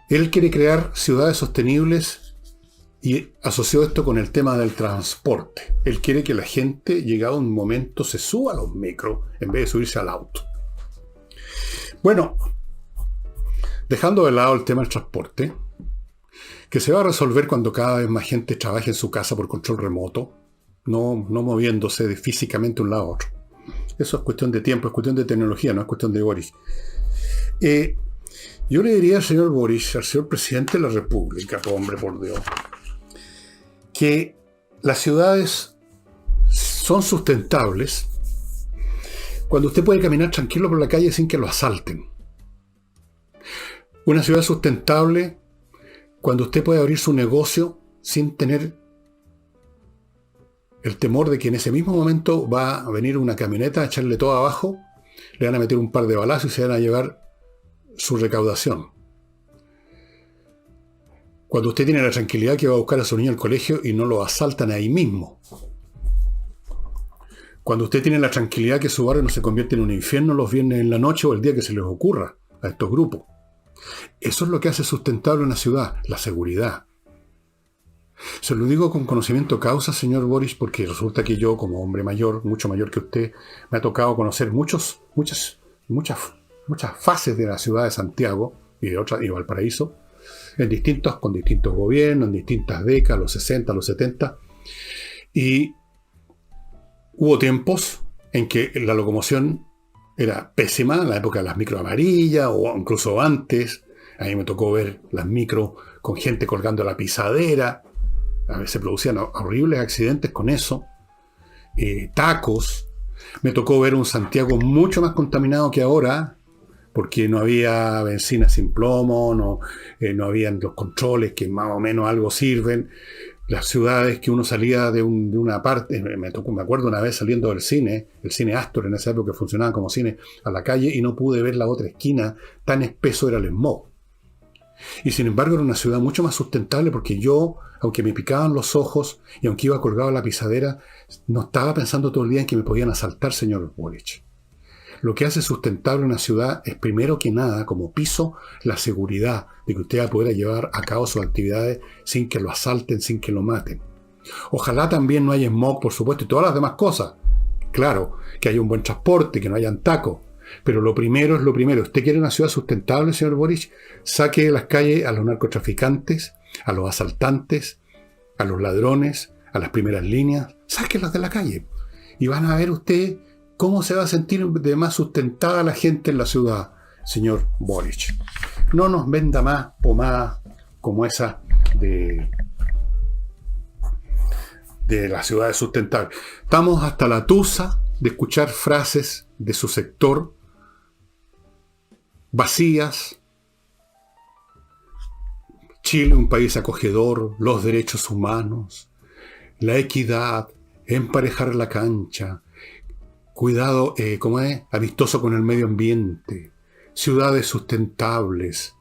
Él quiere crear ciudades sostenibles y asoció esto con el tema del transporte. Él quiere que la gente, llegado un momento, se suba a los micros en vez de subirse al auto. Bueno, dejando de lado el tema del transporte, que se va a resolver cuando cada vez más gente trabaje en su casa por control remoto, no moviéndose físicamente de un lado a otro. Eso es cuestión de tiempo, es cuestión de tecnología, no es cuestión de Boris. Yo le diría al señor Boris, al señor presidente de la República, hombre, por Dios, que las ciudades son sustentables cuando usted puede caminar tranquilo por la calle sin que lo asalten. Una ciudad sustentable cuando usted puede abrir su negocio sin tener el temor de que en ese mismo momento va a venir una camioneta a echarle todo abajo, le van a meter un par de balazos y se van a llevar su recaudación. Cuando usted tiene la tranquilidad que va a buscar a su niño al colegio y no lo asaltan ahí mismo. Cuando usted tiene la tranquilidad que su barrio no se convierte en un infierno los viernes en la noche o el día que se les ocurra a estos grupos. Eso es lo que hace sustentable una ciudad, la seguridad. Se lo digo con conocimiento de causa, señor Boric, porque resulta que yo, como hombre mayor, mucho mayor que usted, me ha tocado conocer muchas fases de la ciudad de Santiago y de otras, y Valparaíso, con distintos gobiernos, en distintas décadas, los 60, los 70, y hubo tiempos en que la locomoción era pésima, en la época de las micro amarillas, o incluso antes. A mí me tocó ver las micro con gente colgando la pisadera. A veces se producían horribles accidentes con eso. Tacos. Me tocó ver un Santiago mucho más contaminado que ahora, porque no había benzina sin plomo, no habían los controles que más o menos algo sirven. Las ciudades que uno salía de una parte, me acuerdo una vez saliendo del cine, el cine Astor en esa época funcionaba como cine, a la calle, y no pude ver la otra esquina, tan espeso era el smog. Y sin embargo era una ciudad mucho más sustentable, porque yo, aunque me picaban los ojos y aunque iba colgado a la pisadera, no estaba pensando todo el día en que me podían asaltar, señor Boric. Lo que hace sustentable una ciudad es, primero que nada, como piso, la seguridad de que usted va a poder llevar a cabo sus actividades sin que lo asalten, sin que lo maten. Ojalá también no haya smog, por supuesto, y todas las demás cosas. Claro, que haya un buen transporte, que no hayan tacos. Pero lo primero es lo primero. ¿Usted quiere una ciudad sustentable, señor Boric? Saque de las calles a los narcotraficantes, a los asaltantes, a los ladrones, a las primeras líneas. Sáquelas de la calle. Y van a ver usted cómo se va a sentir de más sustentada la gente en la ciudad, señor Boric. No nos venda más pomadas como esa de las ciudades sustentables. Estamos hasta la tusa de escuchar frases de su sector vacías. Chile, un país acogedor, los derechos humanos, la equidad, emparejar la cancha, cuidado, amistoso con el medio ambiente, ciudades sustentables.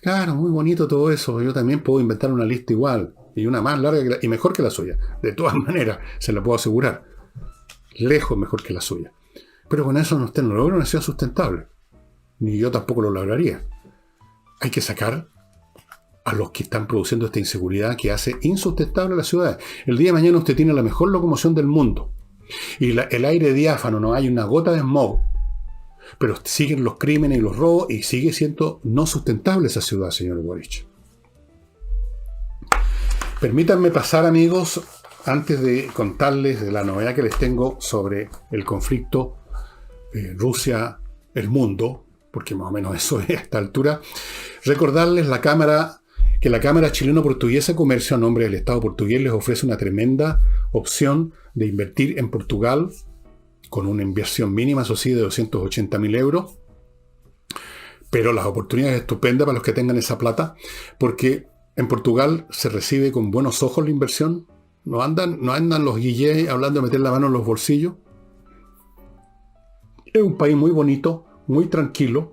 Claro, muy bonito todo eso. Yo también puedo inventar una lista igual, y una más larga y mejor que la suya. De todas maneras, se la puedo asegurar. Lejos mejor que la suya. Pero con eso usted no logra una ciudad sustentable. Ni yo tampoco lo lograría. Hay que sacar a los que están produciendo esta inseguridad que hace insustentable las ciudades. El día de mañana usted tiene la mejor locomoción del mundo. Y el aire diáfano, no hay una gota de smog. Pero siguen los crímenes y los robos y sigue siendo no sustentable esa ciudad, señor Boric. Permítanme pasar, amigos, antes de contarles de la novedad que les tengo sobre el conflicto Rusia, el mundo, porque más o menos eso es a esta altura, recordarles que la Cámara Chileno-Portuguesa de Comercio a nombre del Estado portugués les ofrece una tremenda opción de invertir en Portugal con una inversión mínima, eso sí, de 280.000 euros, pero las oportunidades estupendas para los que tengan esa plata, porque en Portugal se recibe con buenos ojos la inversión. No andan los guillés hablando de meter la mano en los bolsillos. Es un país muy bonito, muy tranquilo.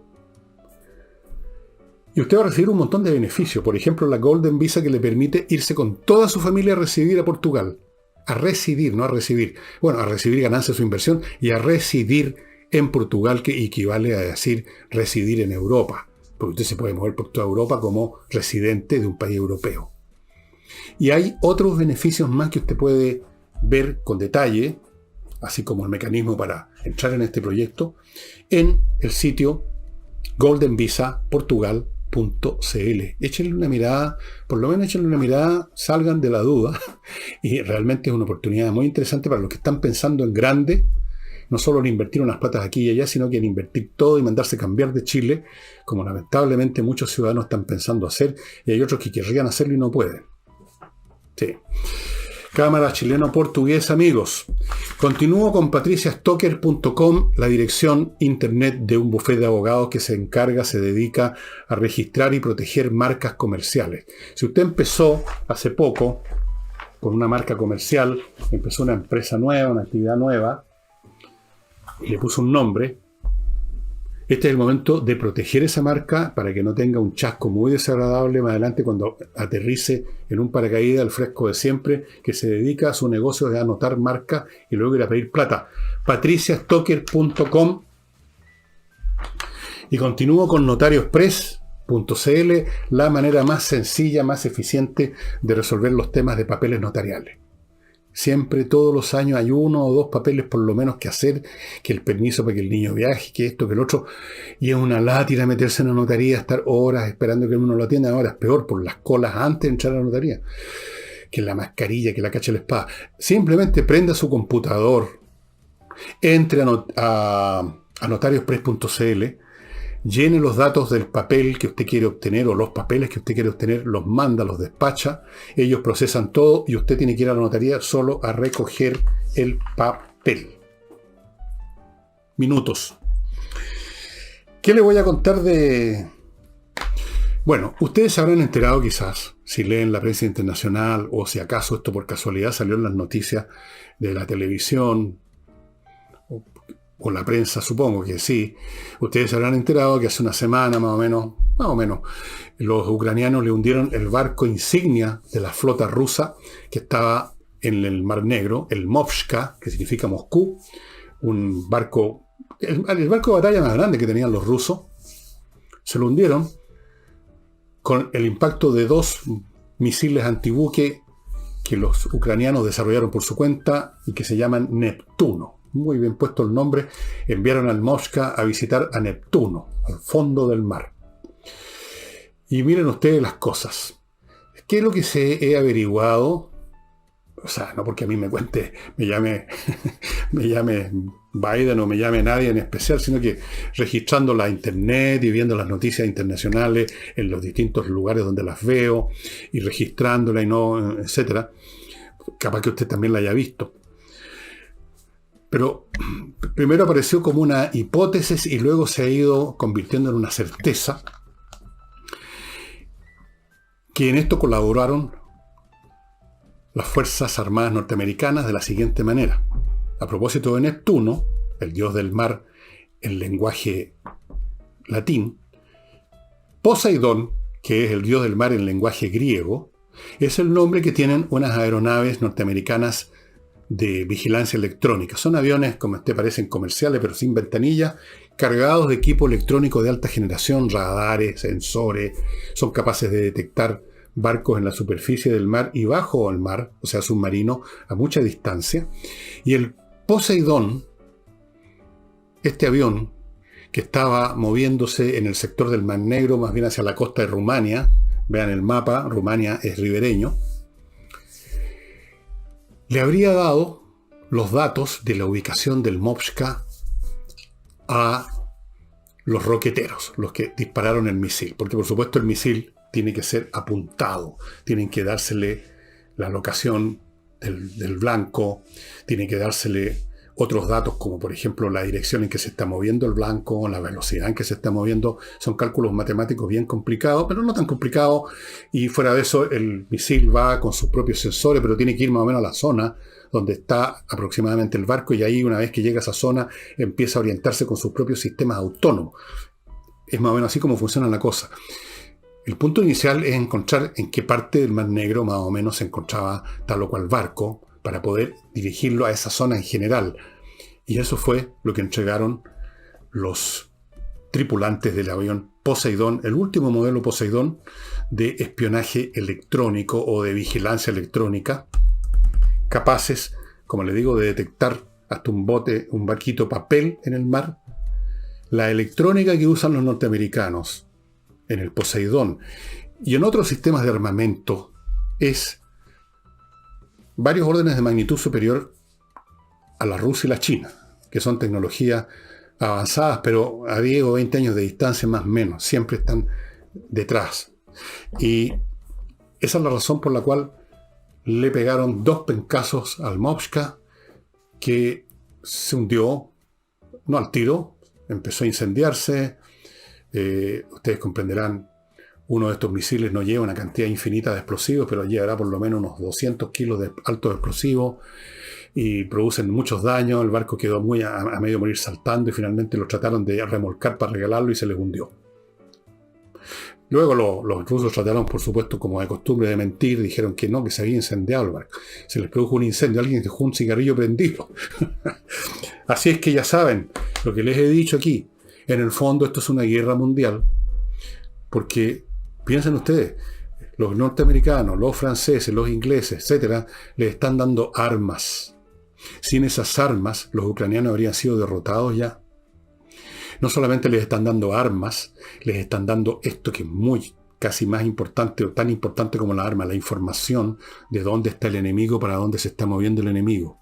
Y usted va a recibir un montón de beneficios. Por ejemplo, la Golden Visa, que le permite irse con toda su familia a residir a Portugal. A residir, no a recibir. Bueno, a recibir ganancias de su inversión y a residir en Portugal, que equivale a decir residir en Europa. Porque usted se puede mover por toda Europa como residente de un país europeo. Y hay otros beneficios más que usted puede ver con detalle, así como el mecanismo para entrar en este proyecto, en el sitio goldenvisaportugal.cl. Échenle una mirada, por lo menos échenle una mirada, salgan de la duda, y realmente es una oportunidad muy interesante para los que están pensando en grande, no solo en invertir unas platas aquí y allá, sino que en invertir todo y mandarse cambiar de Chile, como lamentablemente muchos ciudadanos están pensando hacer, y hay otros que querrían hacerlo y no pueden. Sí. Cámara Chileno-Portuguesa, amigos. Continúo con patriciastocker.com, la dirección internet de un bufete de abogados que se dedica a registrar y proteger marcas comerciales. Si usted empezó hace poco con una marca comercial, empezó una empresa nueva, una actividad nueva, y le puso un nombre, Este es el momento de proteger esa marca para que no tenga un chasco muy desagradable más adelante cuando aterrice en un paracaídas al fresco de siempre, que se dedica a su negocio de anotar marcas y luego ir a pedir plata. patriciastocker.com. Y continúo con notariospress.cl, la manera más sencilla, más eficiente de resolver los temas de papeles notariales. Siempre, todos los años, hay 1 o 2 papeles por lo menos que hacer, que el permiso para que el niño viaje, que esto, que el otro, y es una látira meterse en la notaría, estar horas esperando que uno lo atienda. Ahora es peor, por las colas antes de entrar a la notaría, que la mascarilla, que la cacha de la espada. Simplemente prenda su computador, entre a notariospress.cl, llene los datos del papel que usted quiere obtener o los papeles que usted quiere obtener, los manda, los despacha, ellos procesan todo y usted tiene que ir a la notaría solo a recoger el papel. Minutos. ¿Qué le voy a contar de...? Bueno, ustedes se habrán enterado quizás, si leen la prensa internacional o si acaso esto por casualidad salió en las noticias de la televisión, o la prensa, supongo que sí, ustedes se habrán enterado que hace una semana más o menos, los ucranianos le hundieron el barco insignia de la flota rusa que estaba en el Mar Negro, el Movska, que significa Moscú, un barco, el barco de batalla más grande que tenían los rusos. Se lo hundieron con el impacto de 2 misiles antibuque que los ucranianos desarrollaron por su cuenta y que se llaman Neptuno. Muy bien puesto el nombre. Enviaron al Movska a visitar a Neptuno, al fondo del mar. Y miren ustedes las cosas. ¿Qué es lo que se he averiguado? O sea, no porque a mí me cuente, me llame Biden o me llame nadie en especial, sino que registrando la internet y viendo las noticias internacionales en los distintos lugares donde las veo y registrándola y no, etcétera. Capaz que usted también la haya visto. Pero primero apareció como una hipótesis y luego se ha ido convirtiendo en una certeza, que en esto colaboraron las Fuerzas Armadas norteamericanas de la siguiente manera. A propósito de Neptuno, el dios del mar en lenguaje latín, Poseidón, que es el dios del mar en lenguaje griego, es el nombre que tienen unas aeronaves norteamericanas de vigilancia electrónica. Son aviones, como te parecen, comerciales, pero sin ventanilla, cargados de equipo electrónico de alta generación, radares, sensores, son capaces de detectar barcos en la superficie del mar y bajo el mar, o sea, submarino, a mucha distancia. Y el Poseidón, este avión, que estaba moviéndose en el sector del Mar Negro, más bien hacia la costa de Rumania, vean el mapa, Rumania es ribereño, le habría dado los datos de la ubicación del Movska a los roqueteros, los que dispararon el misil. Porque por supuesto el misil tiene que ser apuntado, tienen que dársele la locación del blanco, tiene que dársele otros datos como por ejemplo la dirección en que se está moviendo el blanco, la velocidad en que se está moviendo. Son cálculos matemáticos bien complicados, pero no tan complicados, y fuera de eso el misil va con sus propios sensores, pero tiene que ir más o menos a la zona donde está aproximadamente el barco, y ahí una vez que llega a esa zona empieza a orientarse con sus propios sistemas autónomos. Es más o menos así como funciona la cosa. El punto inicial es encontrar en qué parte del Mar Negro más o menos se encontraba tal o cual barco, para poder dirigirlo a esa zona en general. Y eso fue lo que entregaron los tripulantes del avión Poseidón, el último modelo Poseidón de espionaje electrónico o de vigilancia electrónica, capaces, como les digo, de detectar hasta un bote, un barquito papel en el mar. La electrónica que usan los norteamericanos en el Poseidón y en otros sistemas de armamento es varios órdenes de magnitud superior a la Rusia y la China, que son tecnologías avanzadas, pero a 10 o 20 años de distancia más o menos, siempre están detrás. Y esa es la razón por la cual le pegaron 2 pencazos al Movska, que se hundió, no al tiro, empezó a incendiarse. Ustedes comprenderán, uno de estos misiles no lleva una cantidad infinita de explosivos, pero llevará por lo menos unos 200 kilos de altos explosivos. y producen muchos daños. El barco quedó muy a medio morir saltando y finalmente lo trataron de remolcar para regalarlo y se les hundió. Luego los rusos trataron, por supuesto, como de costumbre, de mentir. Dijeron que no, que se había incendiado el barco. Se les produjo un incendio, alguien dejó un cigarrillo prendido. Así es que ya saben lo que les he dicho aquí. En el fondo esto es una guerra mundial. Porque, piensen ustedes, los norteamericanos, los franceses, los ingleses, etcétera, les están dando armas. Sin esas armas, los ucranianos habrían sido derrotados ya. No solamente les están dando armas, les están dando esto que es muy, casi más importante o tan importante como la arma, la información de dónde está el enemigo, para dónde se está moviendo el enemigo.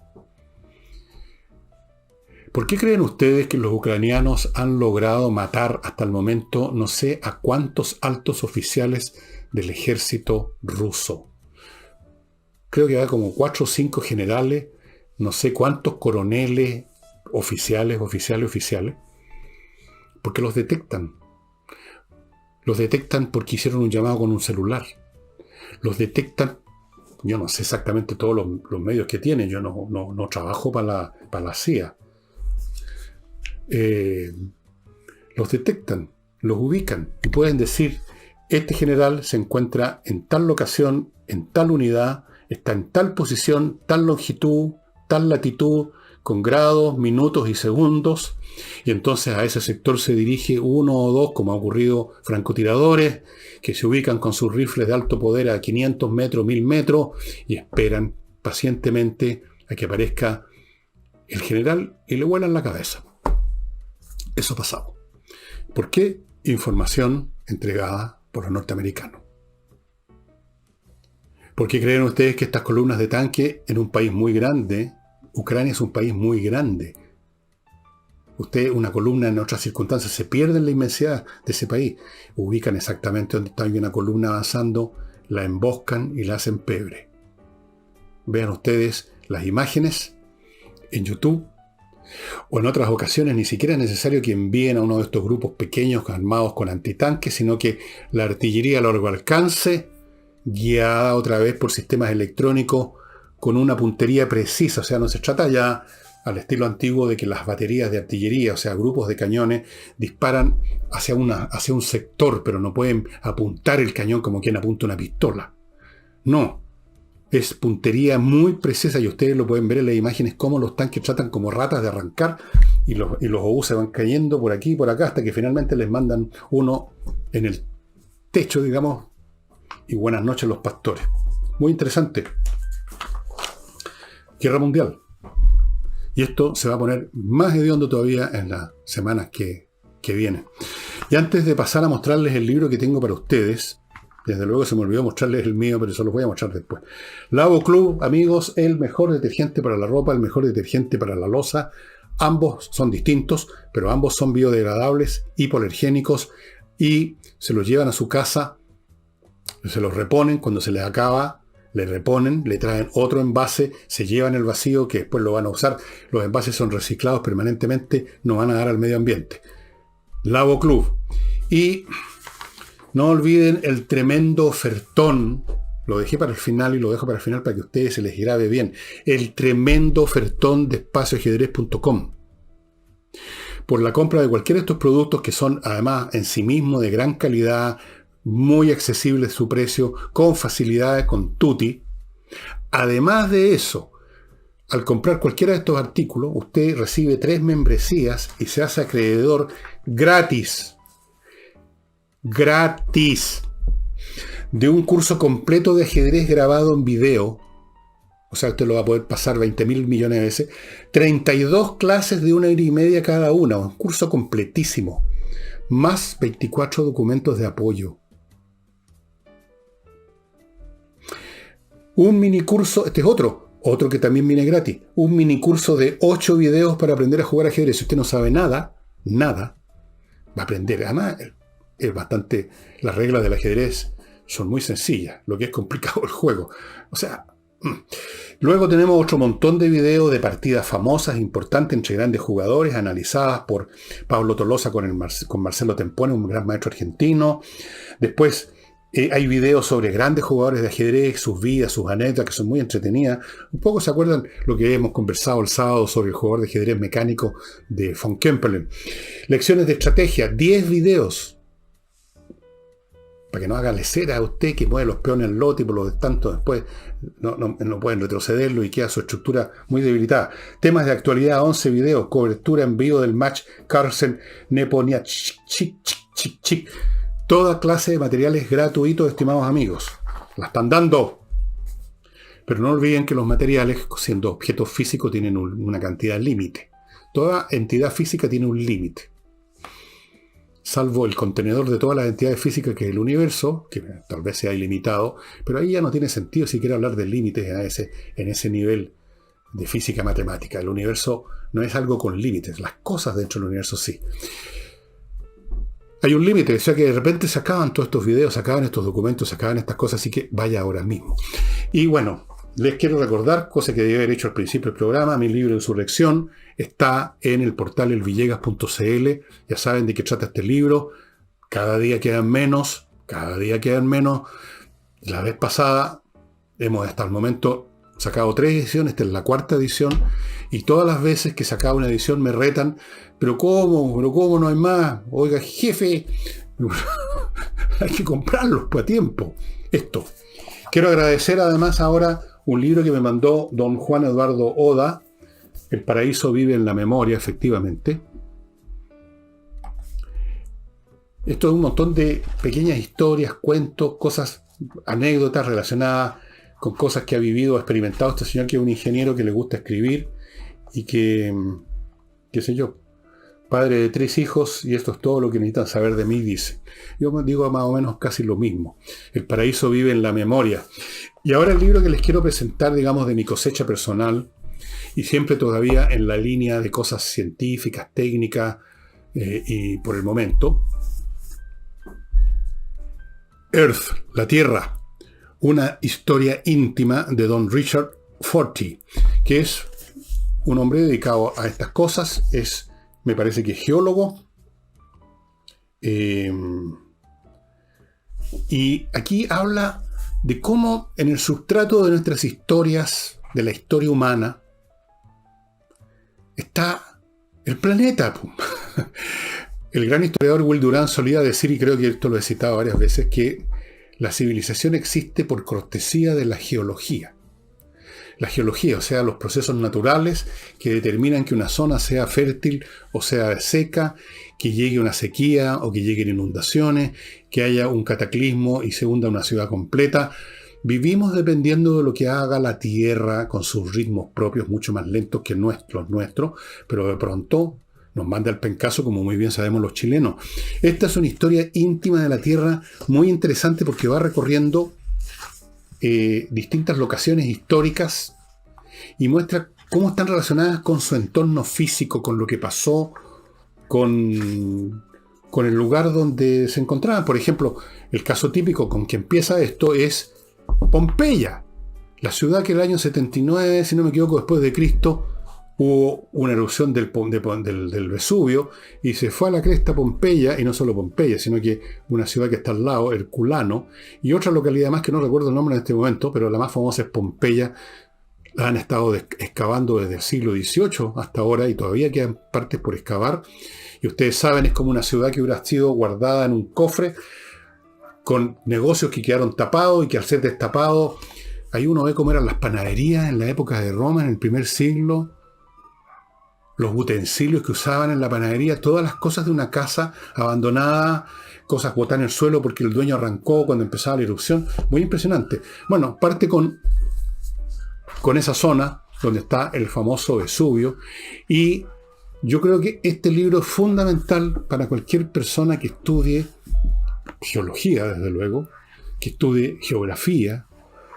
¿Por qué creen ustedes que los ucranianos han logrado matar hasta el momento no sé a cuántos altos oficiales del ejército ruso? Creo que hay como 4 o 5 generales, no sé cuántos coroneles, oficiales. Porque los detectan. Los detectan porque hicieron un llamado con un celular. Los detectan, yo no sé exactamente todos los medios que tienen, yo no trabajo para la CIA. Los detectan, los ubican y pueden decir, este general se encuentra en tal locación, en tal unidad, está en tal posición, tal longitud, tal latitud, con grados, minutos y segundos, y entonces a ese sector se dirige 1 o 2, como ha ocurrido, francotiradores, que se ubican con sus rifles de alto poder a 500 metros, 1000 metros, y esperan pacientemente a que aparezca el general y le vuelan la cabeza. Eso ha pasado. ¿Por qué? Información entregada por los norteamericanos. ¿Por qué creen ustedes que estas columnas de tanque en un país muy grande, Ucrania es un país muy grande? Usted, una columna en otras circunstancias, se pierde en la inmensidad de ese país. Ubican exactamente donde está una columna avanzando, la emboscan y la hacen pebre. Vean ustedes las imágenes en YouTube. O en otras ocasiones ni siquiera es necesario que envíen a uno de estos grupos pequeños armados con antitanques, sino que la artillería a largo alcance, guiada otra vez por sistemas electrónicos, con una puntería precisa. O sea, no se trata ya al estilo antiguo de que las baterías de artillería, o sea, grupos de cañones, disparan hacia un sector, pero no pueden apuntar el cañón como quien apunta una pistola. No, es puntería muy precisa y ustedes lo pueden ver en las imágenes, cómo los tanques tratan como ratas de arrancar y los obús se van cayendo por aquí y por acá hasta que finalmente les mandan uno en el techo, digamos, y buenas noches los pastores. Muy interesante. Guerra mundial. Y esto se va a poner más hediondo todavía en las semanas que vienen. Y antes de pasar a mostrarles el libro que tengo para ustedes, desde luego se me olvidó mostrarles el mío, pero eso lo voy a mostrar después. Lavo Club, amigos, el mejor detergente para la ropa, el mejor detergente para la loza. Ambos son distintos, pero ambos son biodegradables, hipoalergénicos y se los llevan a su casa, se los reponen cuando se les acaba. Le reponen, le traen otro envase, se llevan el vacío que después lo van a usar. Los envases son reciclados permanentemente, no van a dar al medio ambiente. Lavo Club. Y no olviden el tremendo ofertón. Lo dejé para el final y lo dejo para el final para que a ustedes se les grabe bien. El tremendo ofertón de espacioajedrez.com. Por la compra de cualquiera de estos productos que son además en sí mismos de gran calidad, muy accesible su precio, con facilidades, con tutti. Además de eso, al comprar cualquiera de estos artículos, usted recibe 3 membresías y se hace acreedor gratis. Gratis. De un curso completo de ajedrez grabado en video. O sea, usted lo va a poder pasar 20.000 millones de veces. 32 clases de 1 hora y media cada una. Un curso completísimo. Más 24 documentos de apoyo. Un mini curso, este es otro que también viene gratis. Un mini curso de 8 videos para aprender a jugar ajedrez. Si usted no sabe nada, va a aprender. Además, es bastante, las reglas del ajedrez son muy sencillas. Lo que es complicado el juego. O sea, luego tenemos otro montón de videos de partidas famosas, importantes entre grandes jugadores, analizadas por Pablo Tolosa con Marcelo Tempone, un gran maestro argentino. Después Hay videos sobre grandes jugadores de ajedrez, sus vidas, sus anécdotas, que son muy entretenidas. Un poco se acuerdan lo que hemos conversado el sábado sobre el jugador de ajedrez mecánico de von Kempelen. Lecciones de estrategia, 10 videos. Para que no haga lecera a usted que mueve los peones al lote y por lo tanto después no pueden retrocederlo y queda su estructura muy debilitada. Temas de actualidad, 11 videos. Cobertura en vivo del match Carlsen-Nepomniachtchi. Toda clase de materiales gratuitos, estimados amigos. La están dando. Pero no olviden que los materiales, siendo objetos físicos, tienen una cantidad límite. Toda entidad física tiene un límite. Salvo el contenedor de todas las entidades físicas, que es el universo, que tal vez sea ilimitado, pero ahí ya no tiene sentido siquiera hablar de límites en ese nivel de física matemática. El universo no es algo con límites, las cosas dentro del universo sí. Hay un límite, o sea que de repente se acaban todos estos videos, se acaban estos documentos, se acaban estas cosas, así que vaya ahora mismo. Y bueno, les quiero recordar, cosa que debí haber hecho al principio del programa, mi libro Insurrección está en el portal elvillegas.cl. Ya saben de qué trata este libro. Cada día quedan menos. La vez pasada hemos hasta el momento sacado 3 ediciones, esta es la 4ª edición, y todas las veces que sacaba una edición me retan, ¿pero cómo no hay más? Oiga, jefe, hay que comprarlos a tiempo. Esto. Quiero agradecer además ahora un libro que me mandó don Juan Eduardo Oda, El paraíso vive en la memoria, efectivamente. Esto es un montón de pequeñas historias, cuentos, cosas, anécdotas relacionadas con cosas que ha vivido o experimentado este señor, que es un ingeniero que le gusta escribir y que, qué sé yo, padre de 3 hijos, y esto es todo lo que necesitan saber de mí, dice. Yo me digo más o menos casi lo mismo. El paraíso vive en la memoria. Y ahora el libro que les quiero presentar, digamos, de mi cosecha personal, y siempre todavía en la línea de cosas científicas, técnicas, y por el momento, Earth, la Tierra, una historia íntima de don Richard Fortey, que es un hombre dedicado a estas cosas, me parece que es geólogo, y aquí habla de cómo en el sustrato de nuestras historias, de la historia humana, está el planeta. El gran historiador Will Durant solía decir, y creo que esto lo he citado varias veces, que la civilización existe por cortesía de la geología. La geología, o sea, los procesos naturales que determinan que una zona sea fértil o sea seca, que llegue una sequía o que lleguen inundaciones, que haya un cataclismo y se hunda una ciudad completa. Vivimos dependiendo de lo que haga la Tierra con sus ritmos propios, mucho más lentos que los nuestros, pero de pronto nos manda el pencazo, como muy bien sabemos los chilenos. Esta es una historia íntima de la Tierra, muy interesante porque va recorriendo distintas locaciones históricas y muestra cómo están relacionadas con su entorno físico, con lo que pasó, con el lugar donde se encontraban. Por ejemplo, el caso típico con que empieza esto es Pompeya, la ciudad que en el año 79, si no me equivoco, después de Cristo, hubo una erupción del Vesubio y se fue a la cresta Pompeya, y no solo Pompeya, sino que una ciudad que está al lado, Herculano, y otra localidad más que no recuerdo el nombre en este momento, pero la más famosa es Pompeya. La han estado excavando desde el siglo XVIII hasta ahora y todavía quedan partes por excavar. Y ustedes saben, es como una ciudad que hubiera sido guardada en un cofre con negocios que quedaron tapados y que al ser destapados, ahí uno ve cómo eran las panaderías en la época de Roma, en el primer siglo, los utensilios que usaban en la panadería, todas las cosas de una casa abandonada, cosas botadas en el suelo porque el dueño arrancó cuando empezaba la erupción. Muy impresionante. Bueno, parte con esa zona donde está el famoso Vesubio, y yo creo que este libro es fundamental para cualquier persona que estudie geología, desde luego, que estudie geografía,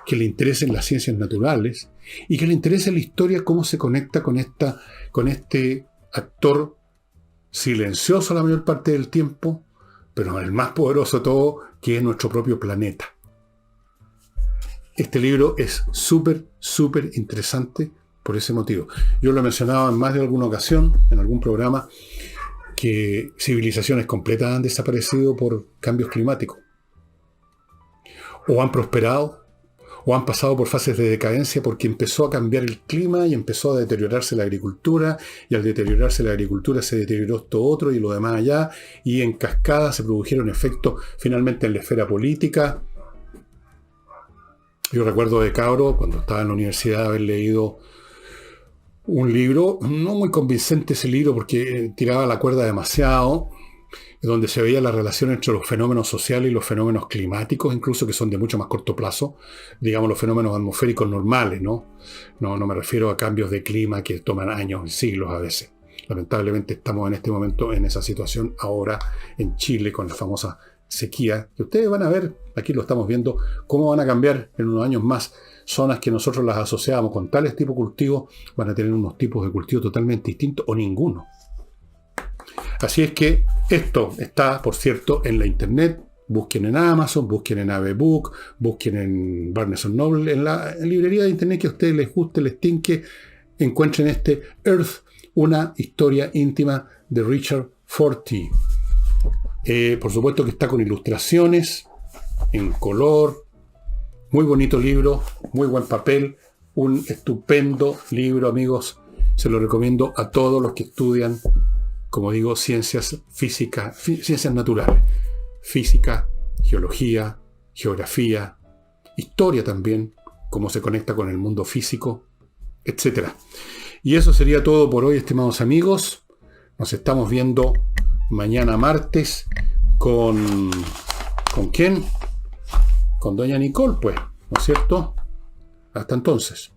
que le interesen las ciencias naturales y que le interese la historia, cómo se conecta con este actor silencioso la mayor parte del tiempo, pero el más poderoso de todo, que es nuestro propio planeta. Este libro es súper interesante por ese motivo. Yo lo he mencionado en más de alguna ocasión, en algún programa, que civilizaciones completas han desaparecido por cambios climáticos. o han prosperado, o han pasado por fases de decadencia porque empezó a cambiar el clima y empezó a deteriorarse la agricultura, y al deteriorarse la agricultura se deterioró esto otro y lo demás allá, y en cascada se produjeron efectos finalmente en la esfera política. Yo recuerdo de cabro, cuando estaba en la universidad, haber leído un libro, no muy convincente ese libro porque tiraba la cuerda demasiado, donde se veía la relación entre los fenómenos sociales y los fenómenos climáticos, incluso que son de mucho más corto plazo, digamos los fenómenos atmosféricos normales, ¿no? No me refiero a cambios de clima que toman años y siglos a veces. Lamentablemente estamos en este momento en esa situación ahora en Chile con la famosa sequía, que ustedes van a ver, aquí lo estamos viendo, cómo van a cambiar en unos años más. Zonas que nosotros las asociábamos con tales tipos de cultivos van a tener unos tipos de cultivo totalmente distintos o ninguno. Así es que esto está, por cierto, en la internet. Busquen en Amazon, busquen en AveBook, busquen en Barnes Noble, en la librería de internet que a ustedes les guste, les tinque, encuentren este Earth, una historia íntima de Richard Fortey. Por supuesto que está con ilustraciones, en color, muy bonito libro, muy buen papel, un estupendo libro, amigos. Se lo recomiendo a todos los que estudian, como digo, ciencias físicas, ciencias naturales, física, geología, geografía, historia también, cómo se conecta con el mundo físico, etc. Y eso sería todo por hoy, estimados amigos. Nos estamos viendo mañana martes ¿con quién? Con doña Nicole, pues, ¿no es cierto? Hasta entonces.